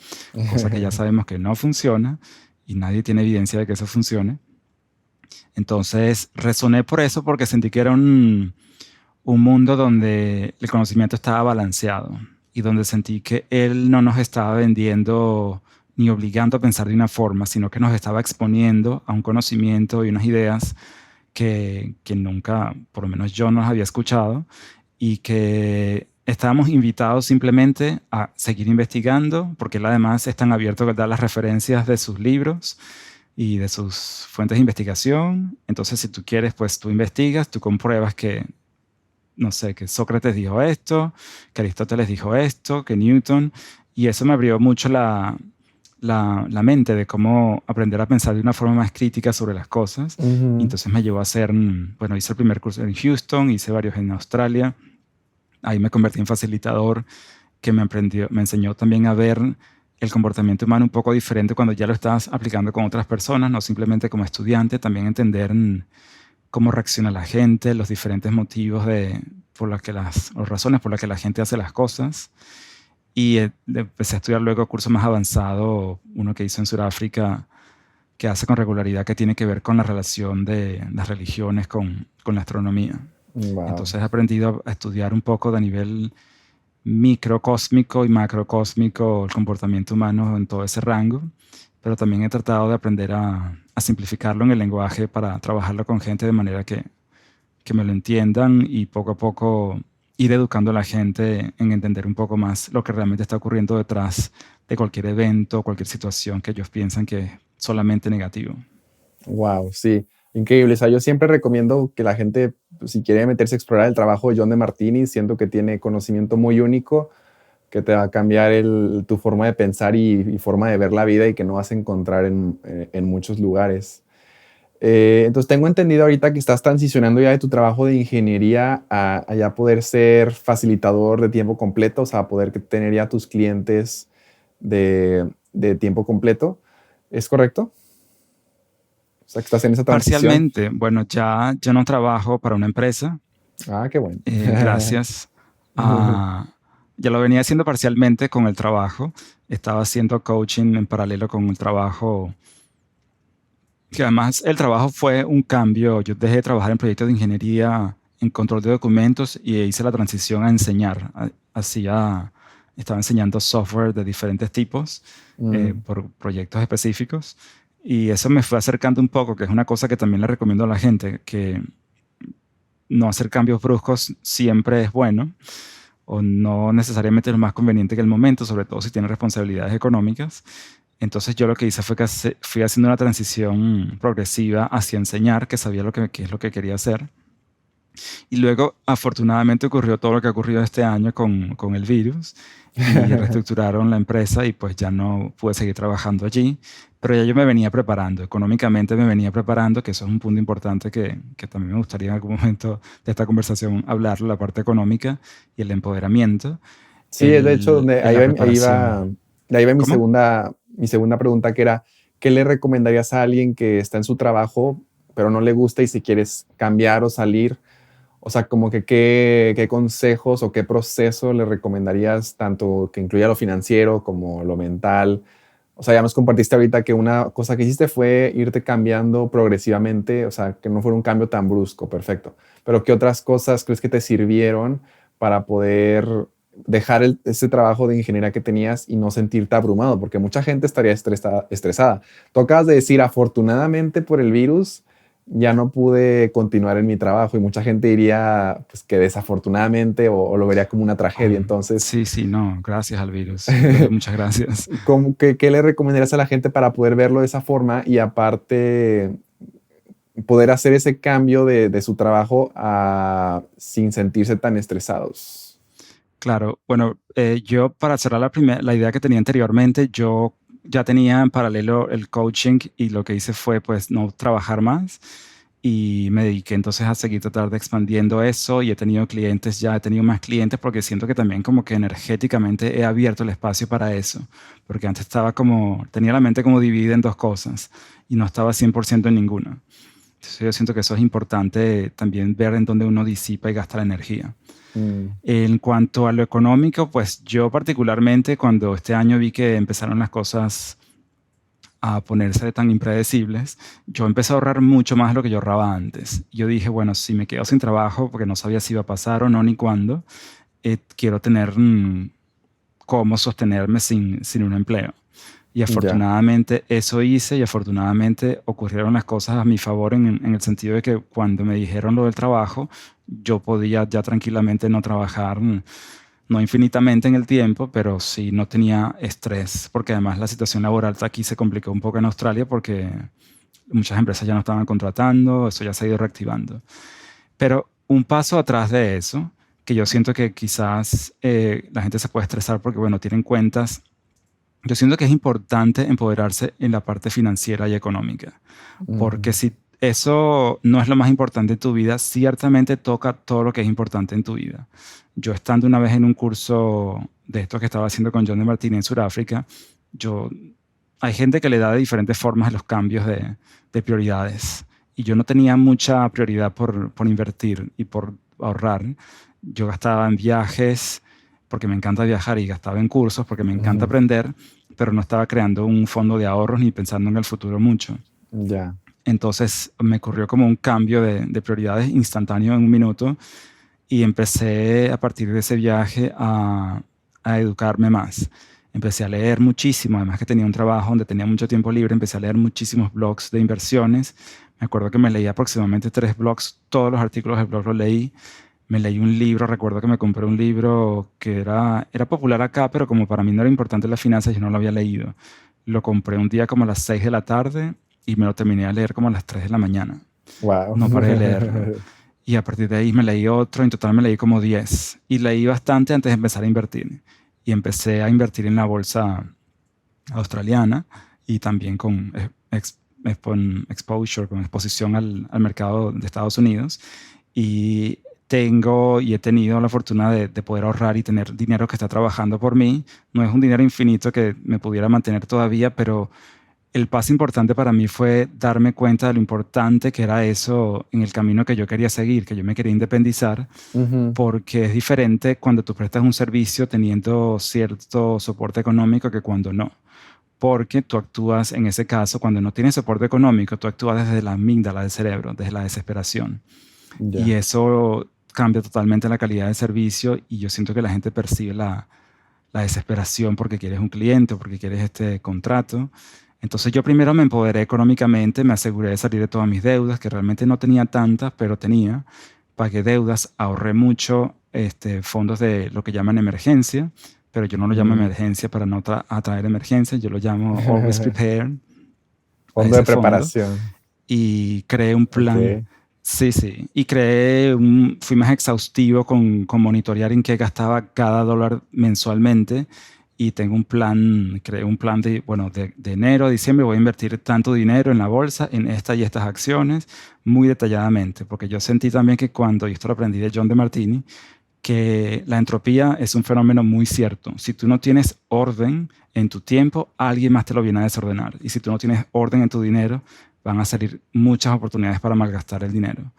cosa que ya sabemos que no funciona y nadie tiene evidencia de que eso funcione. Entonces resoné por eso porque sentí que era un mundo donde el conocimiento estaba balanceado y donde sentí que él no nos estaba vendiendo ni obligando a pensar de una forma, sino que nos estaba exponiendo a un conocimiento y unas ideas que nunca, por lo menos yo no las había escuchado y que estábamos invitados simplemente a seguir investigando, porque él además es tan abierto que da las referencias de sus libros y de sus fuentes de investigación. Entonces, si tú quieres, pues tú investigas, tú compruebas que no sé, que Sócrates dijo esto, que Aristóteles dijo esto, que Newton, y eso me abrió mucho la mente de cómo aprender a pensar de una forma más crítica sobre las cosas. Y Ujú. entonces me llevó a hacer, bueno, hice el primer curso en Houston, hice varios en Australia, ahí me convertí en facilitador, que me enseñó también a ver el comportamiento humano un poco diferente cuando ya lo estás aplicando con otras personas, no simplemente como estudiante, también entender cómo reacciona la gente, los diferentes motivos por los que o razones por las que la gente hace las cosas. Y empecé a estudiar luego cursos más avanzados, uno que hice en Sudáfrica, que hace con regularidad, que tiene que ver con la relación de las religiones con la astronomía. Wow. Entonces he aprendido a estudiar un poco de nivel microcósmico y macrocósmico el comportamiento humano en todo ese rango, pero también he tratado de aprender a simplificarlo en el lenguaje para trabajarlo con gente de manera que me lo entiendan y poco a poco ir educando a la gente en entender un poco más lo que realmente está ocurriendo detrás de cualquier evento, cualquier situación que ellos piensan que es solamente negativo. Wow, sí, increíble. O sea, yo siempre recomiendo que la gente, pues, si quiere meterse a explorar el trabajo de John de Martini, siento que tiene conocimiento muy único, que te va a cambiar tu forma de pensar y forma de ver la vida y que no vas a encontrar en muchos lugares. Entonces tengo entendido ahorita que estás transicionando ya de tu trabajo de ingeniería a ya poder ser facilitador de tiempo completo, o sea, poder tener ya tus clientes de tiempo completo. ¿Es correcto? O sea, que estás en esa transición. Parcialmente, bueno, ya yo no trabajo para una empresa, Ah, qué bueno. gracias a... Ya lo venía haciendo parcialmente con el trabajo. Estaba haciendo coaching en paralelo con el trabajo, que además el trabajo fue un cambio. Yo dejé de trabajar en proyectos de ingeniería en control de documentos y hice la transición a enseñar. Estaba enseñando software de diferentes tipos Mm, por proyectos específicos. Y eso me fue acercando un poco, que es una cosa que también le recomiendo a la gente, que no hacer cambios bruscos siempre es bueno, o no necesariamente es lo más conveniente que el momento, sobre todo si tiene responsabilidades económicas. Entonces yo lo que hice fue que fui haciendo una transición progresiva hacia enseñar, que sabía qué es lo que quería hacer. Y luego, afortunadamente, ocurrió todo lo que ha ocurrido este año con el virus y reestructuraron la empresa y pues ya no pude seguir trabajando allí. Pero ya yo me venía preparando, económicamente me venía preparando, que eso es un punto importante que también me gustaría en algún momento de esta conversación hablar, la parte económica y el empoderamiento, Sí, es de hecho donde la preparación. de ahí va ¿Cómo? mi segunda pregunta, que era, ¿qué le recomendarías a alguien que está en su trabajo, pero no le gusta y si quieres cambiar o salir? O sea, como que qué consejos o qué proceso le recomendarías, tanto que incluya lo financiero como lo mental. O sea, ya nos compartiste ahorita que una cosa que hiciste fue irte cambiando progresivamente, o sea, que no fuera un cambio tan brusco, perfecto. Pero ¿qué otras cosas crees que te sirvieron para poder dejar ese trabajo de ingeniería que tenías y no sentirte abrumado? Porque mucha gente estaría estresada. Tú acabas de decir, afortunadamente por el virus, ya no pude continuar en mi trabajo y mucha gente diría pues, que desafortunadamente o lo vería como una tragedia. Entonces, Sí, sí, no, gracias al virus. De verdad, muchas gracias. ¿qué le recomendarías a la gente para poder verlo de esa forma y aparte poder hacer ese cambio de su trabajo sin sentirse tan estresados? Claro, bueno, yo para cerrar la idea que tenía anteriormente, yo ya tenía en paralelo el coaching y lo que hice fue pues no trabajar más y me dediqué entonces a seguir tratar de expandiendo eso y he tenido clientes, ya he tenido más clientes porque siento que también como que energéticamente he abierto el espacio para eso, porque antes tenía la mente como dividida en dos cosas y no estaba 100% en ninguna. Entonces yo siento que eso es importante también ver en dónde uno disipa y gasta la energía. Mm, En cuanto a lo económico, pues yo particularmente cuando este año vi que empezaron las cosas a ponerse tan impredecibles, yo empecé a ahorrar mucho más de lo que yo ahorraba antes. Yo dije, bueno, si me quedo sin trabajo, porque no sabía si iba a pasar o no ni cuándo, quiero tener cómo sostenerme sin un empleo. Y ya, afortunadamente eso hice y afortunadamente ocurrieron las cosas a mi favor en el sentido de que cuando me dijeron lo del trabajo, yo podía ya tranquilamente no trabajar, no infinitamente en el tiempo, pero sí no tenía estrés, porque además la situación laboral aquí se complicó un poco en Australia porque muchas empresas ya no estaban contratando, eso ya se ha ido reactivando. Pero un paso atrás de eso, que yo siento que quizás la gente se puede estresar porque, bueno, tienen cuentas. Yo siento que es importante empoderarse en la parte financiera y económica, porque mm, si eso no es lo más importante en tu vida, ciertamente toca todo lo que es importante en tu vida. Yo estando una vez en un curso de esto que estaba haciendo con John de Martini en Sudáfrica, yo, hay gente que le da de diferentes formas los cambios de prioridades y yo no tenía mucha prioridad por invertir y por ahorrar. Yo gastaba en viajes porque me encanta viajar y gastaba en cursos porque me encanta ujú, aprender, pero no estaba creando un fondo de ahorros ni pensando en el futuro mucho. ya, Entonces me ocurrió como un cambio de prioridades instantáneo en un minuto y empecé a partir de ese viaje a educarme más. Empecé a leer muchísimo, además que tenía un trabajo donde tenía mucho tiempo libre, empecé a leer muchísimos blogs de inversiones. Me acuerdo que me leí aproximadamente 3 blogs, todos los artículos del blog los leí. Me leí un libro, recuerdo que me compré un libro que era popular acá, pero como para mí no era importante las finanzas, yo no lo había leído. Lo compré un día como a las 6 de la tarde y me lo terminé a leer como a las 3 de la mañana. wow. No paré de leerlo. Y a partir de ahí me leí otro, en total me leí como 10. Y leí bastante antes de empezar a invertir. Y y empecé a invertir en la bolsa australiana y también con exposure, con exposición al mercado de Estados Unidos. Y tengo y he tenido la fortuna de poder ahorrar y tener dinero que está trabajando por mí. No es un dinero infinito que me pudiera mantener todavía, pero el paso importante para mí fue darme cuenta de lo importante que era eso en el camino que yo quería seguir, que yo me quería independizar, Ujú. porque es diferente cuando tú prestas un servicio teniendo cierto soporte económico que cuando no. Porque tú actúas, en ese caso, cuando no tienes soporte económico, tú actúas desde la amígdala del cerebro, desde la desesperación. Y Ya. eso cambia totalmente la calidad del servicio y yo siento que la gente percibe la desesperación porque quieres un cliente o porque quieres este contrato. Entonces yo primero me empoderé económicamente, me aseguré de salir de todas mis deudas, que realmente no tenía tantas, pero tenía. Pagué deudas, ahorré mucho fondos de lo que llaman emergencia, pero yo no lo llamo Mm. emergencia para no atraer emergencias, yo lo llamo always prepared a Fondo de ese fondo preparación. y creé un plan. Ok. Sí, sí. Y fui más exhaustivo con monitorear en qué gastaba cada dólar mensualmente. Y tengo un plan, creé un plan bueno, de enero a diciembre voy a invertir tanto dinero en la bolsa, en esta y estas acciones, muy detalladamente. Porque yo sentí también que cuando, y esto lo aprendí de John DeMartini, que la entropía es un fenómeno muy cierto. Si tú no tienes orden en tu tiempo, alguien más te lo viene a desordenar. Y si tú no tienes orden en tu dinero, van a salir muchas oportunidades para malgastar el dinero.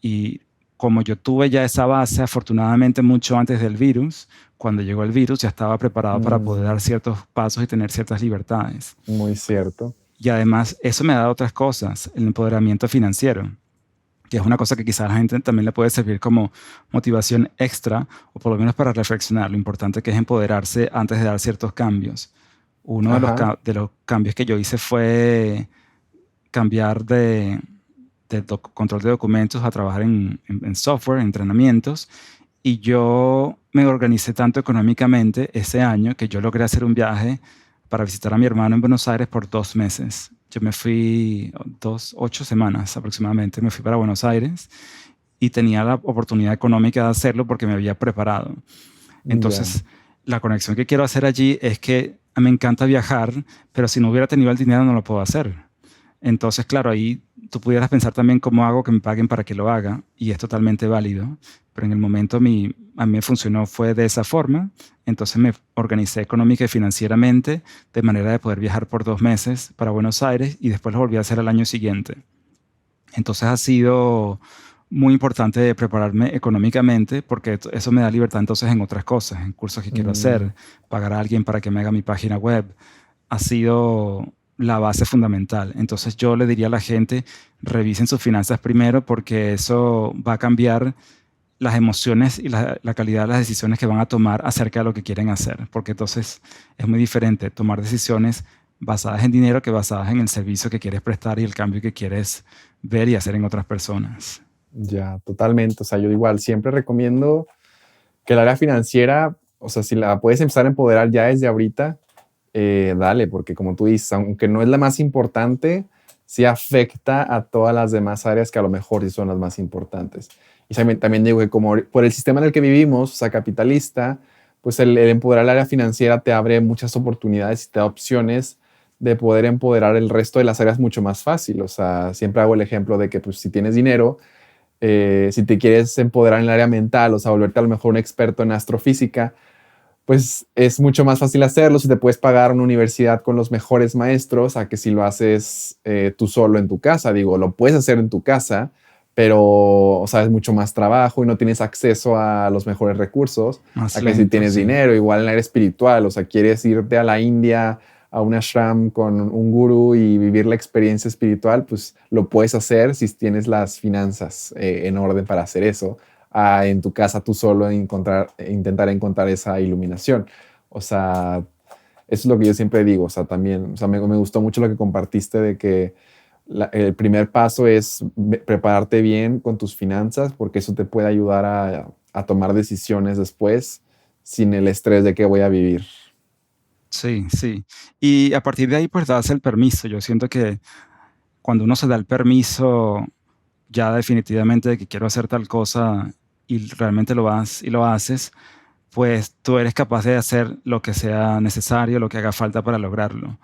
Y como yo tuve ya esa base, afortunadamente mucho antes del virus, cuando llegó el virus ya estaba preparado para poder dar Mm, ciertos pasos y tener ciertas libertades. muy cierto. Y además eso me ha dado otras cosas, el empoderamiento financiero, que es una cosa que quizás a la gente también le puede servir como motivación extra o por lo menos para reflexionar lo importante que es empoderarse antes de dar ciertos cambios. Uno Ajá. de los cambios que yo hice fue cambiar de control de documentos a trabajar en software, en entrenamientos, y yo me organicé tanto económicamente ese año que yo logré hacer un viaje para visitar a mi hermano en Buenos Aires por 2 meses. Yo me fui 8 semanas aproximadamente, me fui para Buenos Aires y tenía la oportunidad económica de hacerlo porque me había preparado. Ya. Entonces, la conexión que quiero hacer allí es que me encanta viajar, pero si no hubiera tenido el dinero no lo puedo hacer. Entonces, claro, ahí tú pudieras pensar también cómo hago que me paguen para que lo haga, y es totalmente válido, pero en el momento a mí me funcionó fue de esa forma, entonces me organicé económica y financieramente de manera de poder viajar por 2 meses para Buenos Aires y después lo volví a hacer al año siguiente. Entonces ha sido muy importante prepararme económicamente porque eso me da libertad entonces en otras cosas, en cursos que quiero Mm, hacer, pagar a alguien para que me haga mi página web. Ha sido la base fundamental. Entonces yo le diría a la gente, revisen sus finanzas primero porque eso va a cambiar las emociones y la calidad de las decisiones que van a tomar acerca de lo que quieren hacer. Porque entonces es muy diferente tomar decisiones basadas en dinero que basadas en el servicio que quieres prestar y el cambio que quieres ver y hacer en otras personas. ya, totalmente. O sea, yo igual siempre recomiendo que el área financiera, o sea, si la puedes empezar a empoderar ya desde ahorita, dale, porque como tú dices, aunque no es la más importante, sí afecta a todas las demás áreas que a lo mejor sí son las más importantes. Y también digo que como por el sistema en el que vivimos, o sea, capitalista, pues el empoderar el área financiera te abre muchas oportunidades y te da opciones de poder empoderar el resto de las áreas mucho más fácil. O sea, siempre hago el ejemplo de que pues, si tienes dinero, si te quieres empoderar en el área mental, o sea, volverte a lo mejor un experto en astrofísica, pues es mucho más fácil hacerlo si te puedes pagar una universidad con los mejores maestros a que si lo haces tú solo en tu casa. Digo, lo puedes hacer en tu casa, pero, o sea, es mucho más trabajo y no tienes acceso a los mejores recursos, Más a que si lento, tienes sí. dinero, igual en el área espiritual, o sea, quieres irte a la India a un ashram con un gurú y vivir la experiencia espiritual, pues lo puedes hacer si tienes las finanzas en orden para hacer eso en tu casa tú solo intentar encontrar esa iluminación. O sea, eso es lo que yo siempre digo. O sea, también, o sea, me gustó mucho lo que compartiste de que el primer paso es prepararte bien con tus finanzas porque eso te puede ayudar a tomar decisiones después sin el estrés de que voy a vivir. Sí, sí. Y a partir de ahí, pues das el permiso. Yo siento que cuando uno se da el permiso ya definitivamente de que quiero hacer tal cosa y realmente lo vas y lo haces, pues tú eres capaz de hacer lo que sea necesario, lo que haga falta para lograrlo.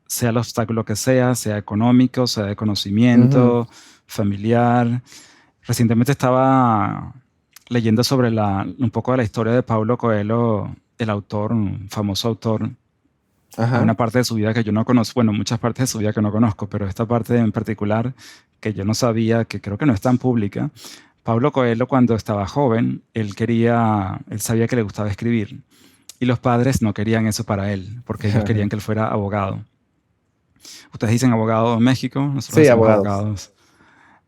Sea el obstáculo que sea económico, sea de Ujú. conocimiento, familiar. Recientemente estaba leyendo sobre un poco de la historia de Paulo Coelho, el autor, un famoso autor. Hay Ajá. una parte de su vida que yo no conozco, bueno, muchas partes de su vida que no conozco, pero esta parte en particular que yo no sabía, que creo que no es tan pública. Paulo Coelho, cuando estaba joven, él sabía que le gustaba escribir y los padres no querían eso para él, porque ellos querían que él fuera abogado. Ustedes dicen abogado en México, nosotros Sí, decimos abogados. abogados.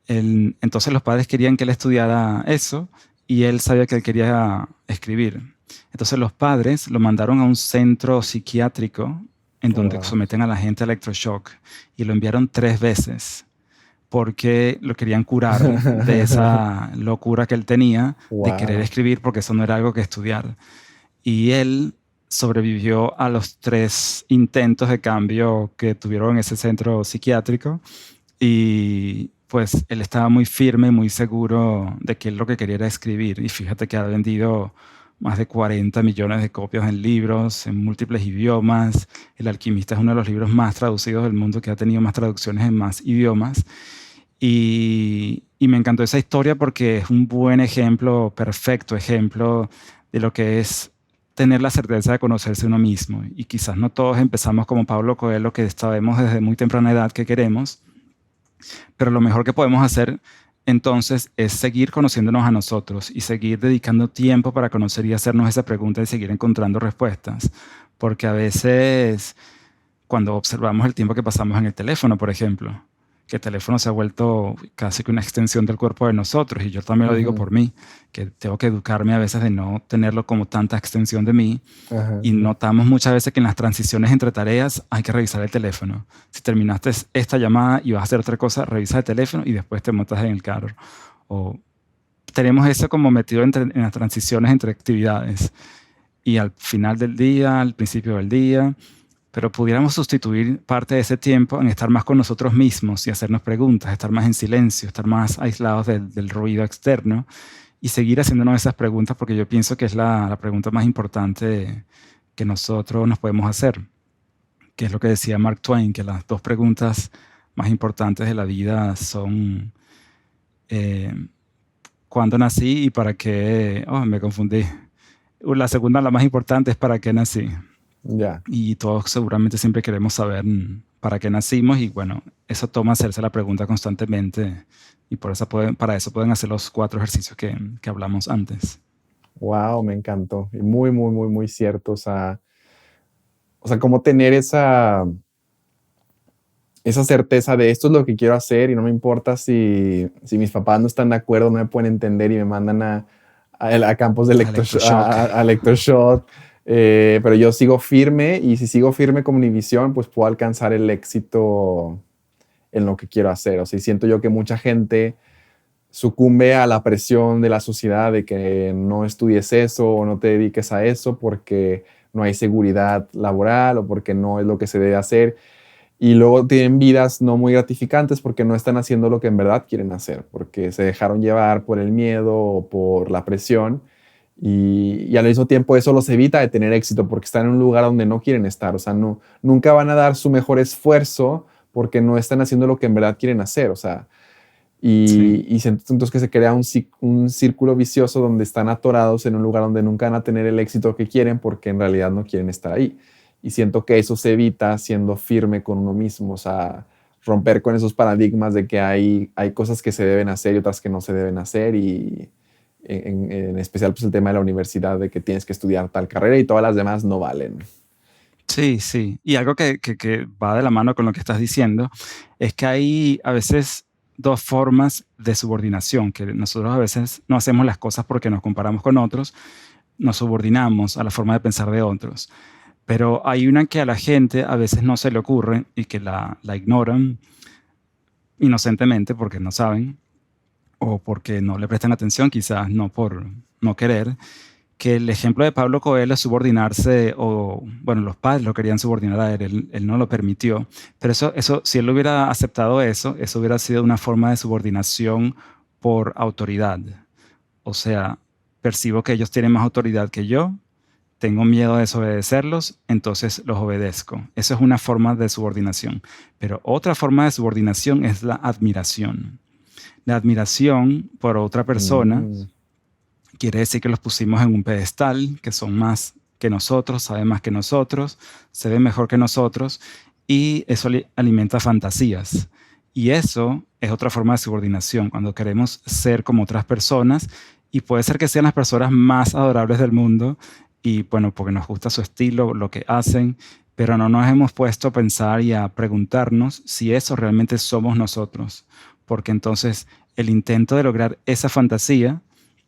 Entonces los padres querían que él estudiara eso y él sabía que él quería escribir. Entonces los padres lo mandaron a un centro psiquiátrico en donde Wow. someten a la gente a electroshock y lo enviaron 3 veces porque lo querían curar de esa locura que él tenía de querer Wow. escribir porque eso no era algo que estudiar. Y él sobrevivió a los 3 intentos de cambio que tuvieron en ese centro psiquiátrico y pues él estaba muy firme, muy seguro de que él lo que quería era escribir. Y fíjate que ha vendido más de 40 millones de copias en libros, en múltiples idiomas. El Alquimista es uno de los libros más traducidos del mundo, que ha tenido más traducciones en más idiomas. Y me encantó esa historia porque es un buen ejemplo, perfecto ejemplo de lo que es tener la certeza de conocerse uno mismo. Y quizás no todos empezamos como Pablo Coelho, que sabemos desde muy temprana edad que queremos, pero lo mejor que podemos hacer entonces es seguir conociéndonos a nosotros y seguir dedicando tiempo para conocer y hacernos esa pregunta y seguir encontrando respuestas. Porque a veces cuando observamos el tiempo que pasamos en el teléfono, por ejemplo, que el teléfono se ha vuelto casi que una extensión del cuerpo de nosotros, y yo también lo digo Ujú. por mí, que tengo que educarme a veces de no tenerlo como tanta extensión de mí, Ajá. y notamos muchas veces que en las transiciones entre tareas hay que revisar el teléfono. Si terminaste esta llamada y vas a hacer otra cosa, revisa el teléfono y después te montas en el carro. O tenemos eso como metido en las transiciones entre actividades. Y al final del día, al principio del día, pero pudiéramos sustituir parte de ese tiempo en estar más con nosotros mismos y hacernos preguntas, estar más en silencio, estar más aislados del ruido externo y seguir haciéndonos esas preguntas porque yo pienso que es la pregunta más importante que nosotros nos podemos hacer, que es lo que decía Mark Twain, que las 2 preguntas más importantes de la vida son eh, ¿cuándo nací y para qué? Oh, me confundí. La segunda, la más importante, es ¿para qué nací? Ya. Y todos seguramente siempre queremos saber para qué nacimos y bueno, eso toma hacerse la pregunta constantemente y por eso para eso pueden hacer los 4 ejercicios que hablamos antes. Wow, me encantó. Y muy, muy, muy, muy cierto. O sea, cómo tener esa certeza de esto es lo que quiero hacer y no me importa si mis papás no están de acuerdo, no me pueden entender y me mandan a campos de Electroshock. a electroshock, pero yo sigo firme y si sigo firme con mi visión, pues puedo alcanzar el éxito en lo que quiero hacer. O sea, y siento yo que mucha gente sucumbe a la presión de la sociedad de que no estudies eso o no te dediques a eso porque no hay seguridad laboral o porque no es lo que se debe hacer y luego tienen vidas no muy gratificantes porque no están haciendo lo que en verdad quieren hacer, porque se dejaron llevar por el miedo o por la presión y al mismo tiempo eso los evita de tener éxito porque están en un lugar donde no quieren estar, o sea, no, nunca van a dar su mejor esfuerzo porque no están haciendo lo que en verdad quieren hacer, o sea, Sí, y siento entonces que se crea un círculo vicioso donde están atorados en un lugar donde nunca van a tener el éxito que quieren porque en realidad no quieren estar ahí. Y siento que eso se evita siendo firme con uno mismo, o sea, romper con esos paradigmas de que hay cosas que se deben hacer y otras que no se deben hacer y en especial pues el tema de la universidad, de que tienes que estudiar tal carrera y todas las demás no valen. sí, sí. Y algo que va de la mano con lo que estás diciendo es que hay a veces 2 formas de subordinación, que nosotros a veces no hacemos las cosas porque nos comparamos con otros, nos subordinamos a la forma de pensar de otros. Pero hay una que a la gente a veces no se le ocurre y que la ignoran inocentemente porque no saben o porque no le prestan atención, quizás no por no querer, que el ejemplo de Pablo Coelho es subordinarse, o bueno, los padres lo querían subordinar a él, él no lo permitió, pero eso, si él hubiera aceptado eso hubiera sido una forma de subordinación por autoridad. O sea, percibo que ellos tienen más autoridad que yo, tengo miedo de desobedecerlos, entonces los obedezco. Eso es una forma de subordinación. Pero otra forma de subordinación es la admiración. La admiración por otra persona Mm, quiere decir que los pusimos en un pedestal, que son más que nosotros, saben más que nosotros, se ven mejor que nosotros, y eso alimenta fantasías. Y eso es otra forma de subordinación, cuando queremos ser como otras personas, y puede ser que sean las personas más adorables del mundo, y bueno, porque nos gusta su estilo, lo que hacen, pero no nos hemos puesto a pensar y a preguntarnos si eso realmente somos nosotros, porque entonces el intento de lograr esa fantasía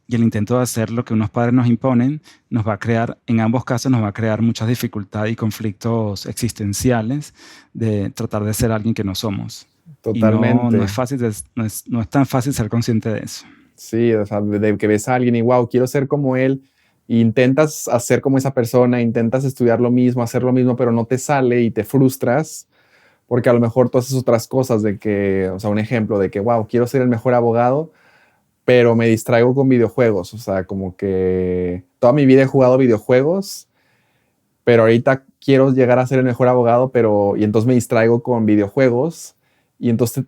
y el intento de hacer lo que unos padres nos imponen nos va a crear, en ambos casos nos va a crear muchas dificultades y conflictos existenciales de tratar de ser alguien que no somos. Y no es totalmente. fácil, no es tan fácil ser consciente de eso. Sí, o sea, de que ves a alguien y wow, quiero ser como él, e intentas hacer como esa persona, intentas estudiar lo mismo, hacer lo mismo, pero no te sale y te frustras porque a lo mejor tú haces otras cosas de que, o sea, un ejemplo de que wow, quiero ser el mejor abogado, pero me distraigo con videojuegos, o sea, como que toda mi vida he jugado videojuegos, pero ahorita quiero llegar a ser el mejor abogado, pero y entonces me distraigo con videojuegos y entonces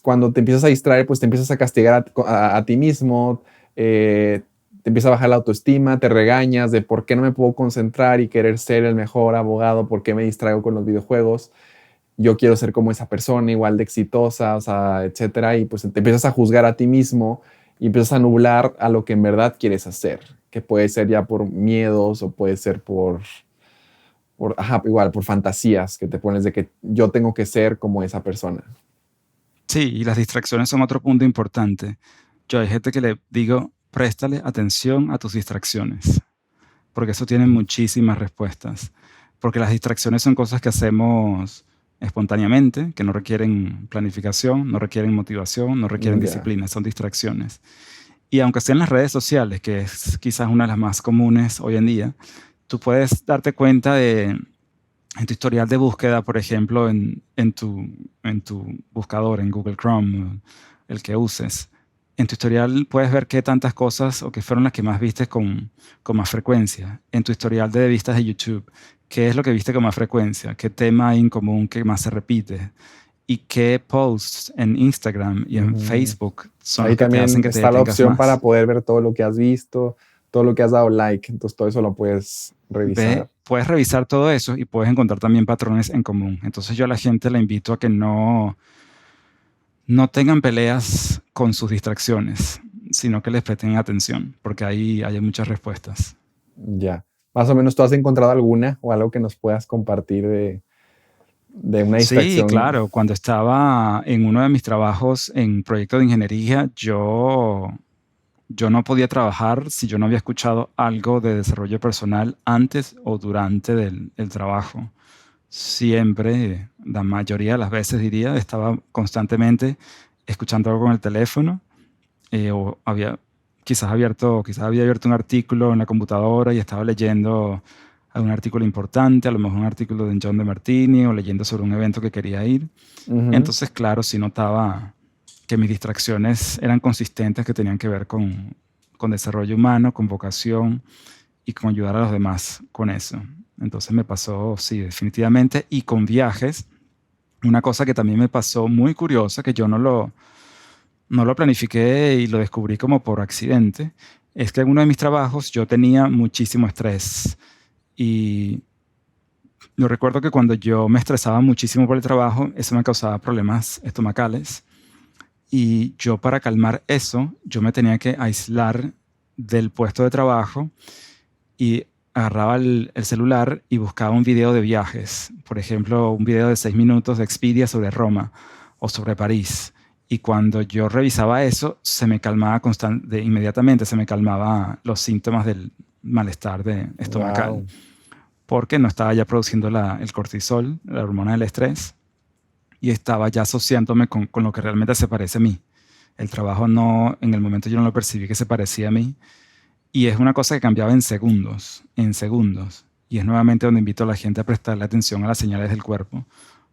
cuando te empiezas a distraer, pues te empiezas a castigar a ti mismo, te empieza a bajar la autoestima, te regañas de por qué no me puedo concentrar y querer ser el mejor abogado, por qué me distraigo con los videojuegos. Yo quiero ser como esa persona, igual de exitosa, o sea, etcétera, y pues te empiezas a juzgar a ti mismo y empiezas a nublar a lo que en verdad quieres hacer, que puede ser ya por miedos o puede ser ajá, igual, por fantasías que te pones de que yo tengo que ser como esa persona. Sí, y las distracciones son otro punto importante. Yo hay gente que le digo, préstale atención a tus distracciones, porque eso tiene muchísimas respuestas. Porque las distracciones son cosas que hacemos espontáneamente, que no requieren planificación, no requieren motivación, no requieren Ya. disciplina, son distracciones. Y aunque sean las redes sociales, que es quizás una de las más comunes hoy en día, tú puedes darte cuenta de, en tu historial de búsqueda, por ejemplo, en tu buscador, en Google Chrome, el que uses, en tu historial puedes ver qué tantas cosas o qué fueron las que más viste con más frecuencia. En tu historial de vistas de YouTube, qué es lo que viste con más frecuencia, qué tema hay en común que más se repite y qué posts en Instagram y en Ujú. Facebook son Ahí los que te hacen también que te está la detengas opción para más. poder ver todo lo que has visto, todo lo que has dado like, entonces todo eso lo puedes revisar. Puedes revisar todo eso y puedes encontrar también patrones en común. Entonces yo a la gente la invito a que no tengan peleas con sus distracciones, sino que les presten atención, porque ahí hay muchas respuestas. Ya. Más o menos tú has encontrado alguna o algo que nos puedas compartir de una Sí, distracción. claro, cuando estaba en uno de mis trabajos en proyecto de ingeniería, yo no podía trabajar si yo no había escuchado algo de desarrollo personal antes o durante el trabajo. Siempre, la mayoría de las veces diría, estaba constantemente escuchando algo con el teléfono o quizás había abierto un artículo en la computadora y estaba leyendo un artículo importante, a lo mejor un artículo de John de Martini o leyendo sobre un evento que quería ir. Ujú. Entonces, claro, sí notaba que mis distracciones eran consistentes, que tenían que ver con desarrollo humano, con vocación y con ayudar a los demás con eso. Entonces me pasó, sí, definitivamente. Y con viajes, una cosa que también me pasó muy curiosa, que yo no lo planifiqué y lo descubrí como por accidente, es que en uno de mis trabajos yo tenía muchísimo estrés. Y yo recuerdo que cuando yo me estresaba muchísimo por el trabajo, eso me causaba problemas estomacales. Y yo para calmar eso, yo me tenía que aislar del puesto de trabajo y agarraba el celular y buscaba un video de viajes. Por ejemplo, un video de 6 minutos de Expedia sobre Roma o sobre París. Y cuando yo revisaba eso, se me calmaba inmediatamente, se me calmaba los síntomas del malestar estomacal, Wow. porque no estaba ya produciendo el cortisol, la hormona del estrés, y estaba ya asociándome con lo que realmente se parece a mí. El trabajo no, en el momento yo no lo percibí que se parecía a mí, y es una cosa que cambiaba en segundos, en segundos. Y es nuevamente donde invito a la gente a prestarle atención a las señales del cuerpo,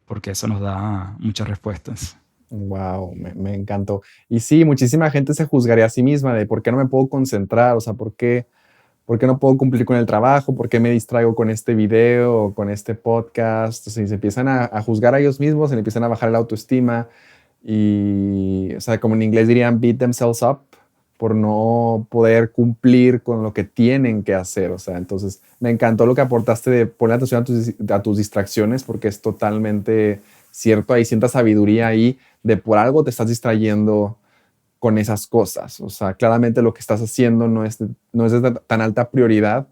porque eso nos da muchas respuestas. Wow, me encantó. Y sí, muchísima gente se juzgaría a sí misma de por qué no me puedo concentrar, o sea, por qué no puedo cumplir con el trabajo, por qué me distraigo con este video o con este podcast. O sea, y se empiezan a juzgar a ellos mismos, se le empiezan a bajar la autoestima y, o sea, como en inglés dirían, beat themselves up por no poder cumplir con lo que tienen que hacer. O sea, entonces me encantó lo que aportaste de poner atención a tus distracciones porque es totalmente cierto. Hay cierta sabiduría ahí de por algo te estás distrayendo con esas cosas. O sea, claramente lo que estás haciendo no es de tan alta prioridad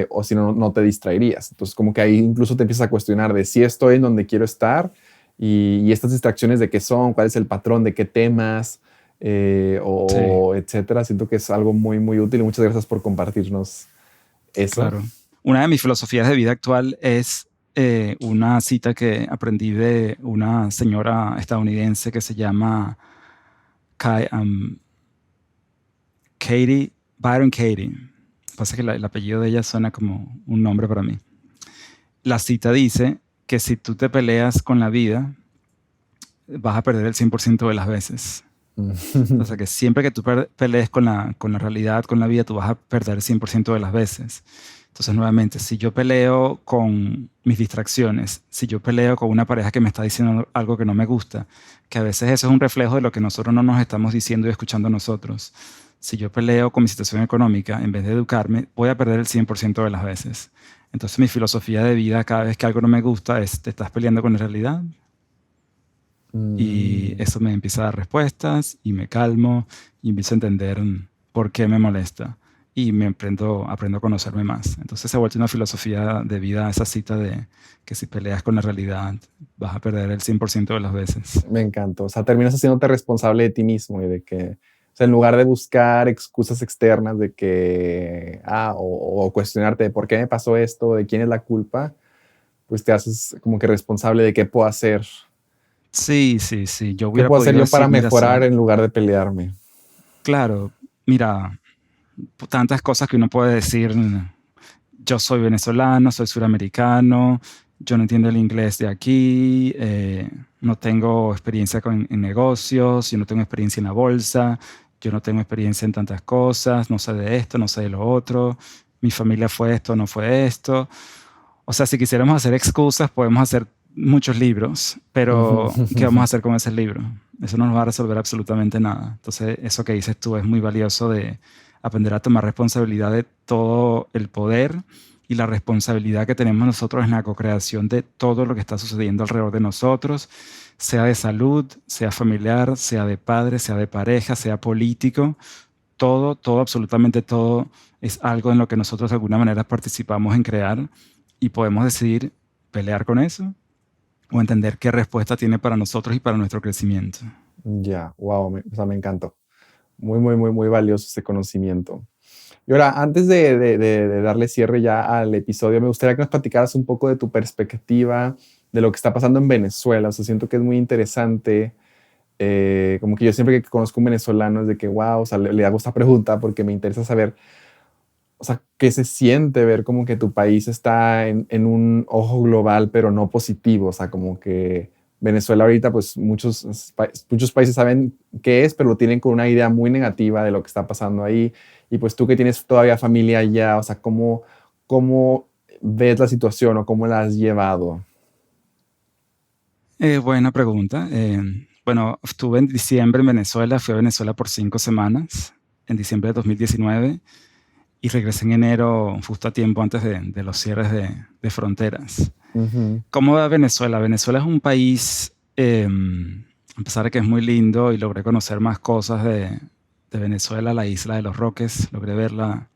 o si no, no te distraerías. Entonces, como que ahí incluso te empiezas a cuestionar de si estoy en donde quiero estar y estas distracciones de qué son, cuál es el patrón, de qué temas Sí, o etcétera. Siento que es algo muy, muy útil y muchas gracias por compartirnos eso. claro. Una de mis filosofías de vida actual es una cita que aprendí de una señora estadounidense que se llama Kai- um, Katie, Byron Katie. Pasa que el apellido de ella suena como un nombre para mí. La cita dice que si tú te peleas con la vida, vas a perder el 100% de las veces. O sea que siempre que tú pelees con la realidad, con la vida, tú vas a perder el 100% de las veces. Entonces, nuevamente, si yo peleo con mis distracciones, si yo peleo con una pareja que me está diciendo algo que no me gusta, que a veces eso es un reflejo de lo que nosotros no nos estamos diciendo y escuchando nosotros. Si yo peleo con mi situación económica, en vez de educarme, voy a perder el 100% de las veces. Entonces, mi filosofía de vida, cada vez que algo no me gusta, es, ¿te estás peleando con la realidad? Y Mm, eso me empieza a dar respuestas y me calmo y empiezo a entender por qué me molesta y aprendo a conocerme más. Entonces se ha vuelto una filosofía de vida esa cita de que si peleas con la realidad vas a perder el 100% de las veces. Me encantó. O sea, terminas haciéndote responsable de ti mismo y de que, o sea, en lugar de buscar excusas externas de que, o cuestionarte de por qué me pasó esto, de quién es la culpa, pues te haces como que responsable de Sí, sí, sí. Yo qué hubiera puedo hacer podido yo para decir, mira, mejorar sí, en lugar de pelearme. claro, mira, tantas cosas que uno puede decir. Yo soy venezolano, soy suramericano, yo no entiendo el inglés de aquí, no tengo experiencia en negocios, yo no tengo experiencia en la bolsa, yo no tengo experiencia en tantas cosas, no sé de esto, no sé de lo otro, mi familia fue esto, no fue esto. O sea, si quisiéramos hacer excusas, podemos hacer muchos libros, pero ¿qué vamos a hacer con ese libro? Eso no nos va a resolver absolutamente nada. Entonces, eso que dices tú es muy valioso de aprender a tomar responsabilidad de todo el poder y la responsabilidad que tenemos nosotros en la co-creación de todo lo que está sucediendo alrededor de nosotros, sea de salud, sea familiar, sea de padre, sea de pareja, sea político. Todo, todo, absolutamente todo es algo en lo que nosotros de alguna manera participamos en crear y podemos decidir pelear con eso o entender qué respuesta tiene para nosotros y para nuestro crecimiento. Ya, wow, o sea, me encantó. Muy, muy, muy, muy valioso ese conocimiento. Y ahora, antes de darle cierre ya al episodio, me gustaría que nos platicaras un poco de tu perspectiva de lo que está pasando en Venezuela. O sea, siento que es muy interesante. Como que yo siempre que conozco un venezolano es de que, wow, o sea, le hago esta pregunta porque me interesa saber, o sea, qué se siente ver como que tu país está en un ojo global, pero no positivo. O sea, como que Venezuela ahorita, pues muchos países saben qué es, pero lo tienen con una idea muy negativa de lo que está pasando ahí. Y pues tú que tienes todavía familia allá, o sea, cómo ves la situación o cómo la has llevado? Buena pregunta. Bueno, estuve en diciembre en Venezuela, fui a Venezuela por 5 semanas, en diciembre de 2019, y regresé en enero justo a tiempo antes de los cierres de fronteras. Ujú. ¿Cómo va Venezuela? Venezuela es un país, a pesar de que es muy lindo y logré conocer más cosas de Venezuela, la isla de los Roques, logré verla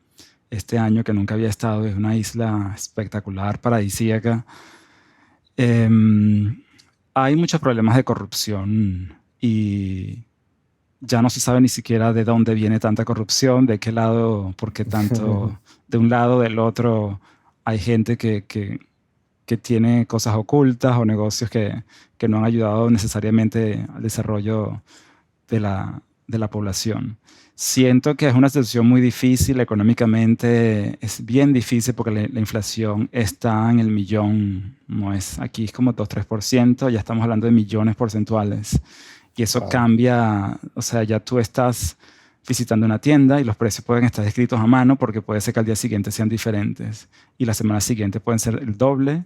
este año que nunca había estado, es una isla espectacular, paradisíaca. Em, Hay muchos problemas de corrupción y ya no se sabe ni siquiera de dónde viene tanta corrupción, de qué lado, por qué tanto, de un lado, del otro, hay gente que tiene cosas ocultas o negocios que no han ayudado necesariamente al desarrollo de de la población. Siento que es una situación muy difícil económicamente, es bien difícil porque la inflación está en el millón, no es, aquí es como 2-3%, ya estamos hablando de millones porcentuales. Y eso Wow. cambia, o sea, ya tú estás visitando una tienda y los precios pueden estar escritos a mano porque puede ser que al día siguiente sean diferentes y la semana siguiente pueden ser el doble.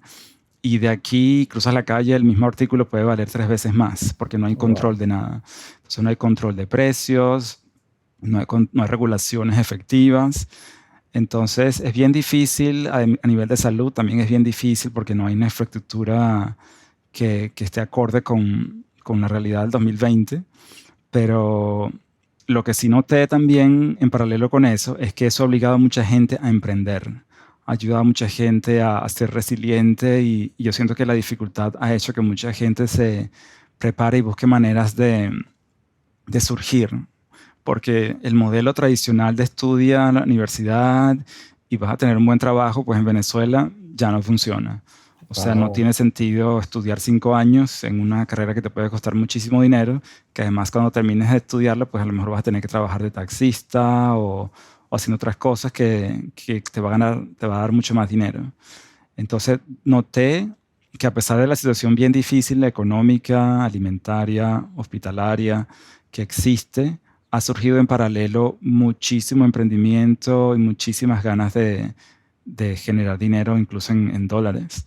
Y de aquí cruzas la calle, el mismo artículo puede valer 3 veces más porque no hay control Wow. de nada. Entonces no hay control de precios, no hay regulaciones efectivas. Entonces es bien difícil a nivel de salud, también es bien difícil porque no hay una infraestructura que esté acorde con la realidad del 2020. Pero lo que sí noté también en paralelo con eso es que eso ha obligado a mucha gente a emprender, ha ayudado a mucha gente a ser resiliente y yo siento que la dificultad ha hecho que mucha gente se prepare y busque maneras de surgir, porque el modelo tradicional de estudia en la universidad y vas a tener un buen trabajo, pues en Venezuela ya no funciona. O sea, no Wow. tiene sentido estudiar 5 años en una carrera que te puede costar muchísimo dinero, que además cuando termines de estudiarla, pues a lo mejor vas a tener que trabajar de taxista o haciendo otras cosas que te va a dar mucho más dinero. Entonces, noté que a pesar de la situación bien difícil económica, alimentaria, hospitalaria que existe, ha surgido en paralelo muchísimo emprendimiento y muchísimas ganas de generar dinero, incluso en dólares,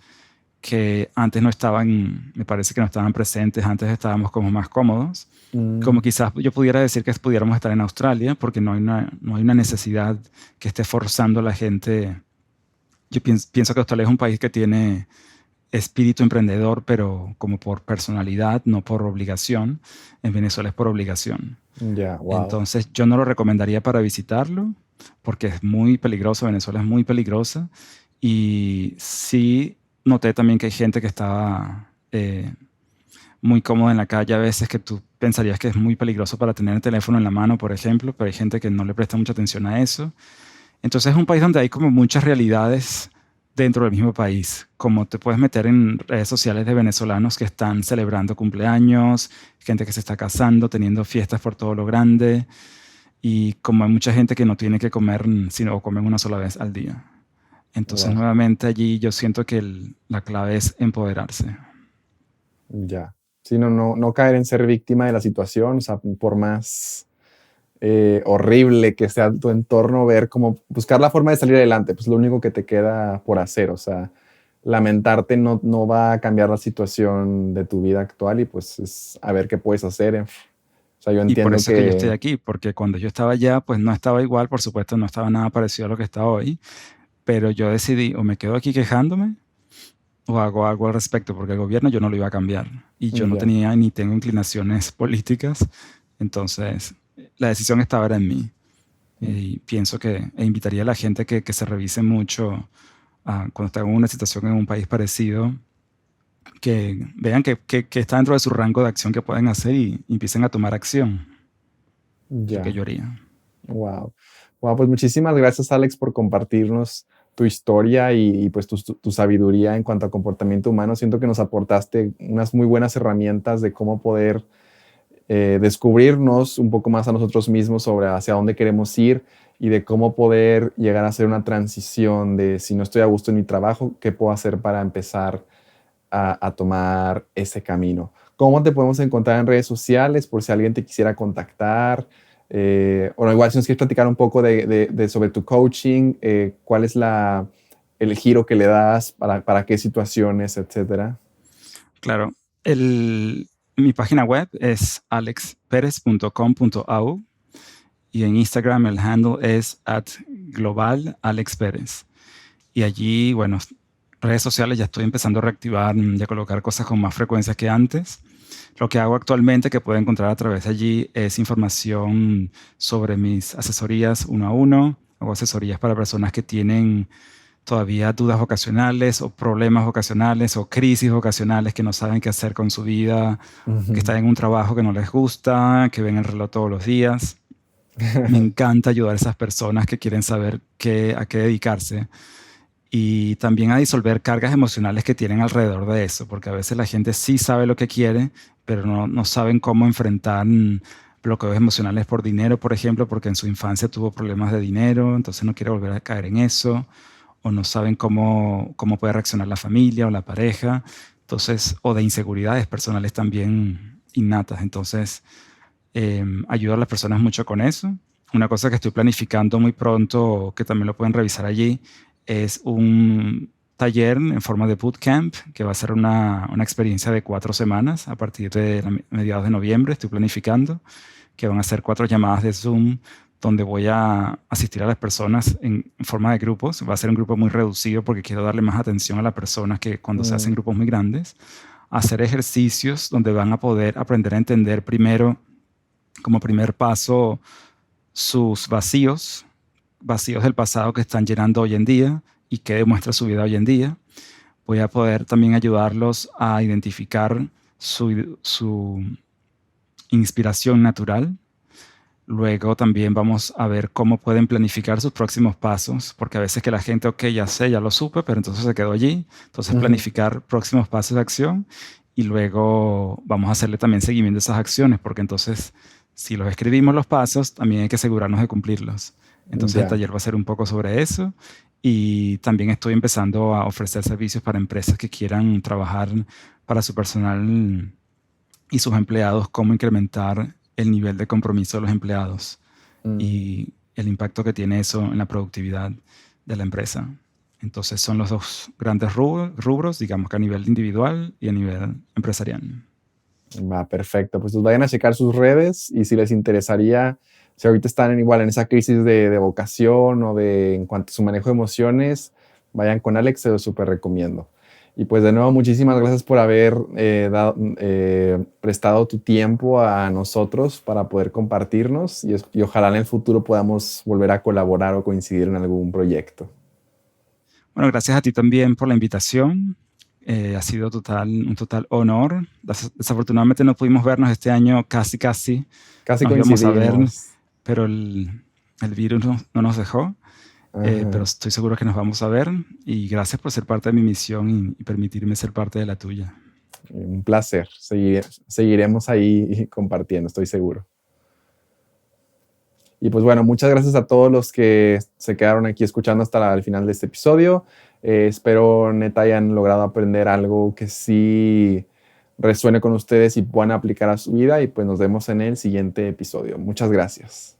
que antes no estaban, me parece que no estaban presentes, antes estábamos como más cómodos. Como Mm, quizás yo pudiera decir que pudiéramos estar en Australia, porque no hay una necesidad que esté forzando a la gente. Yo pienso que Australia es un país que tiene espíritu emprendedor, pero como por personalidad, no por obligación. En Venezuela es por obligación. ya, wow. Entonces yo no lo recomendaría para visitarlo, porque es muy peligroso, Venezuela es muy peligrosa. Y sí noté también que hay gente que estaba muy cómoda en la calle a veces, que tú pensarías que es muy peligroso para tener el teléfono en la mano, por ejemplo, pero hay gente que no le presta mucha atención a eso. Entonces es un país donde hay como muchas realidades dentro del mismo país, como te puedes meter en redes sociales de venezolanos que están celebrando cumpleaños, gente que se está casando, teniendo fiestas por todo lo grande, y como hay mucha gente que no tiene que comer, sino o comen una sola vez al día. Entonces Wow. nuevamente allí yo siento que la clave es empoderarse. Ya. Sí, no caer en ser víctima de la situación, o sea, por más horrible que sea tu entorno, ver cómo buscar la forma de salir adelante, pues lo único que te queda por hacer, o sea, lamentarte no va a cambiar la situación de tu vida actual y pues es a ver qué puedes hacer. O sea, yo Y por entiendo eso es que yo estoy que, aquí, porque cuando yo estaba allá, pues no estaba igual, por supuesto, no estaba nada parecido a lo que está hoy, pero yo decidí o me quedo aquí quejándome o hago algo al respecto, porque el gobierno yo no lo iba a cambiar y yo no ya, tenía ni tengo inclinaciones políticas, entonces la decisión estaba era en mí. Y pienso que invitaría a la gente que se revise mucho cuando está en una situación en un país parecido, que vean que está dentro de su rango de acción que pueden hacer y empiecen a tomar acción, es lo que ya. yo haría. Wow. Wow, pues muchísimas gracias, Alex, por compartirnos tu historia y, pues tu sabiduría en cuanto a comportamiento humano. Siento que nos aportaste unas muy buenas herramientas de cómo poder descubrirnos un poco más a nosotros mismos sobre hacia dónde queremos ir y de cómo poder llegar a hacer una transición de si no estoy a gusto en mi trabajo, qué puedo hacer para empezar a tomar ese camino. ¿Cómo te podemos encontrar en redes sociales por si alguien te quisiera contactar? O igual si nos quieres platicar un poco sobre tu coaching, cuál es el giro que le das, para qué situaciones, etcétera. Claro, mi página web es alexperez.com.au y en Instagram el handle es @globalalexperez. Y allí, bueno, redes sociales ya estoy empezando a reactivar y a colocar cosas con más frecuencia que antes. Lo que hago actualmente, que pueden encontrar a través de allí, es información sobre mis asesorías uno a uno. Hago asesorías para personas que tienen todavía dudas vocacionales o problemas vocacionales o crisis vocacionales que no saben qué hacer con su vida, que Ujú. están en un trabajo que no les gusta, que ven el reloj todos los días. Me encanta ayudar a esas personas que quieren saber a qué dedicarse y también a disolver cargas emocionales que tienen alrededor de eso, porque a veces la gente sí sabe lo que quiere, pero no saben cómo enfrentar bloqueos emocionales por dinero, por ejemplo, porque en su infancia tuvo problemas de dinero, entonces no quiere volver a caer en eso, o no saben cómo puede reaccionar la familia o la pareja, entonces, o de inseguridades personales también innatas. Entonces, ayuda a las personas mucho con eso. Una cosa que estoy planificando muy pronto, que también lo pueden revisar allí, es un taller en forma de bootcamp, que va a ser una experiencia de 4 semanas a partir de mediados de noviembre. Estoy planificando que van a ser 4 llamadas de Zoom donde voy a asistir a las personas en forma de grupos. Va a ser un grupo muy reducido porque quiero darle más atención a las personas que cuando se hacen Mm, grupos muy grandes. Hacer ejercicios donde van a poder aprender a entender primero, como primer paso, sus vacíos del pasado que están llenando hoy en día y que demuestra su vida hoy en día. Voy a poder también ayudarlos a identificar su inspiración natural. Luego también vamos a ver cómo pueden planificar sus próximos pasos, porque a veces que la gente, ok, ya sé, ya lo supe, pero entonces se quedó allí. Entonces ujú. planificar próximos pasos de acción y luego vamos a hacerle también seguimiento a esas acciones, porque entonces si los escribimos los pasos, también hay que asegurarnos de cumplirlos. Entonces el Ya. taller va a ser un poco sobre eso y también estoy empezando a ofrecer servicios para empresas que quieran trabajar para su personal y sus empleados, cómo incrementar el nivel de compromiso de los empleados Mm. y el impacto que tiene eso en la productividad de la empresa. Entonces son los dos grandes rubros, digamos que a nivel individual y a nivel empresarial. Va, perfecto. Pues vayan a checar sus redes y si les interesaría, si ahorita están igual en esa crisis de vocación o de en cuanto a su manejo de emociones, vayan con Alex, se lo súper recomiendo. Y pues de nuevo, muchísimas gracias por haber prestado tu tiempo a nosotros para poder compartirnos y ojalá en el futuro podamos volver a colaborar o coincidir en algún proyecto. Bueno, gracias a ti también por la invitación. Ha sido un total honor. Desafortunadamente no pudimos vernos este año, casi Casi nos íbamos a ver, coincidimos. pero el virus no nos dejó. Pero Ajá. estoy seguro que nos vamos a ver y gracias por ser parte de mi misión y permitirme ser parte de la tuya. Un placer. Seguiremos ahí compartiendo, estoy seguro. Y pues bueno, muchas gracias a todos los que se quedaron aquí escuchando hasta el final de este episodio. Espero neta hayan logrado aprender algo que sí resuene con ustedes y puedan aplicar a su vida. Y pues nos vemos en el siguiente episodio. Muchas gracias.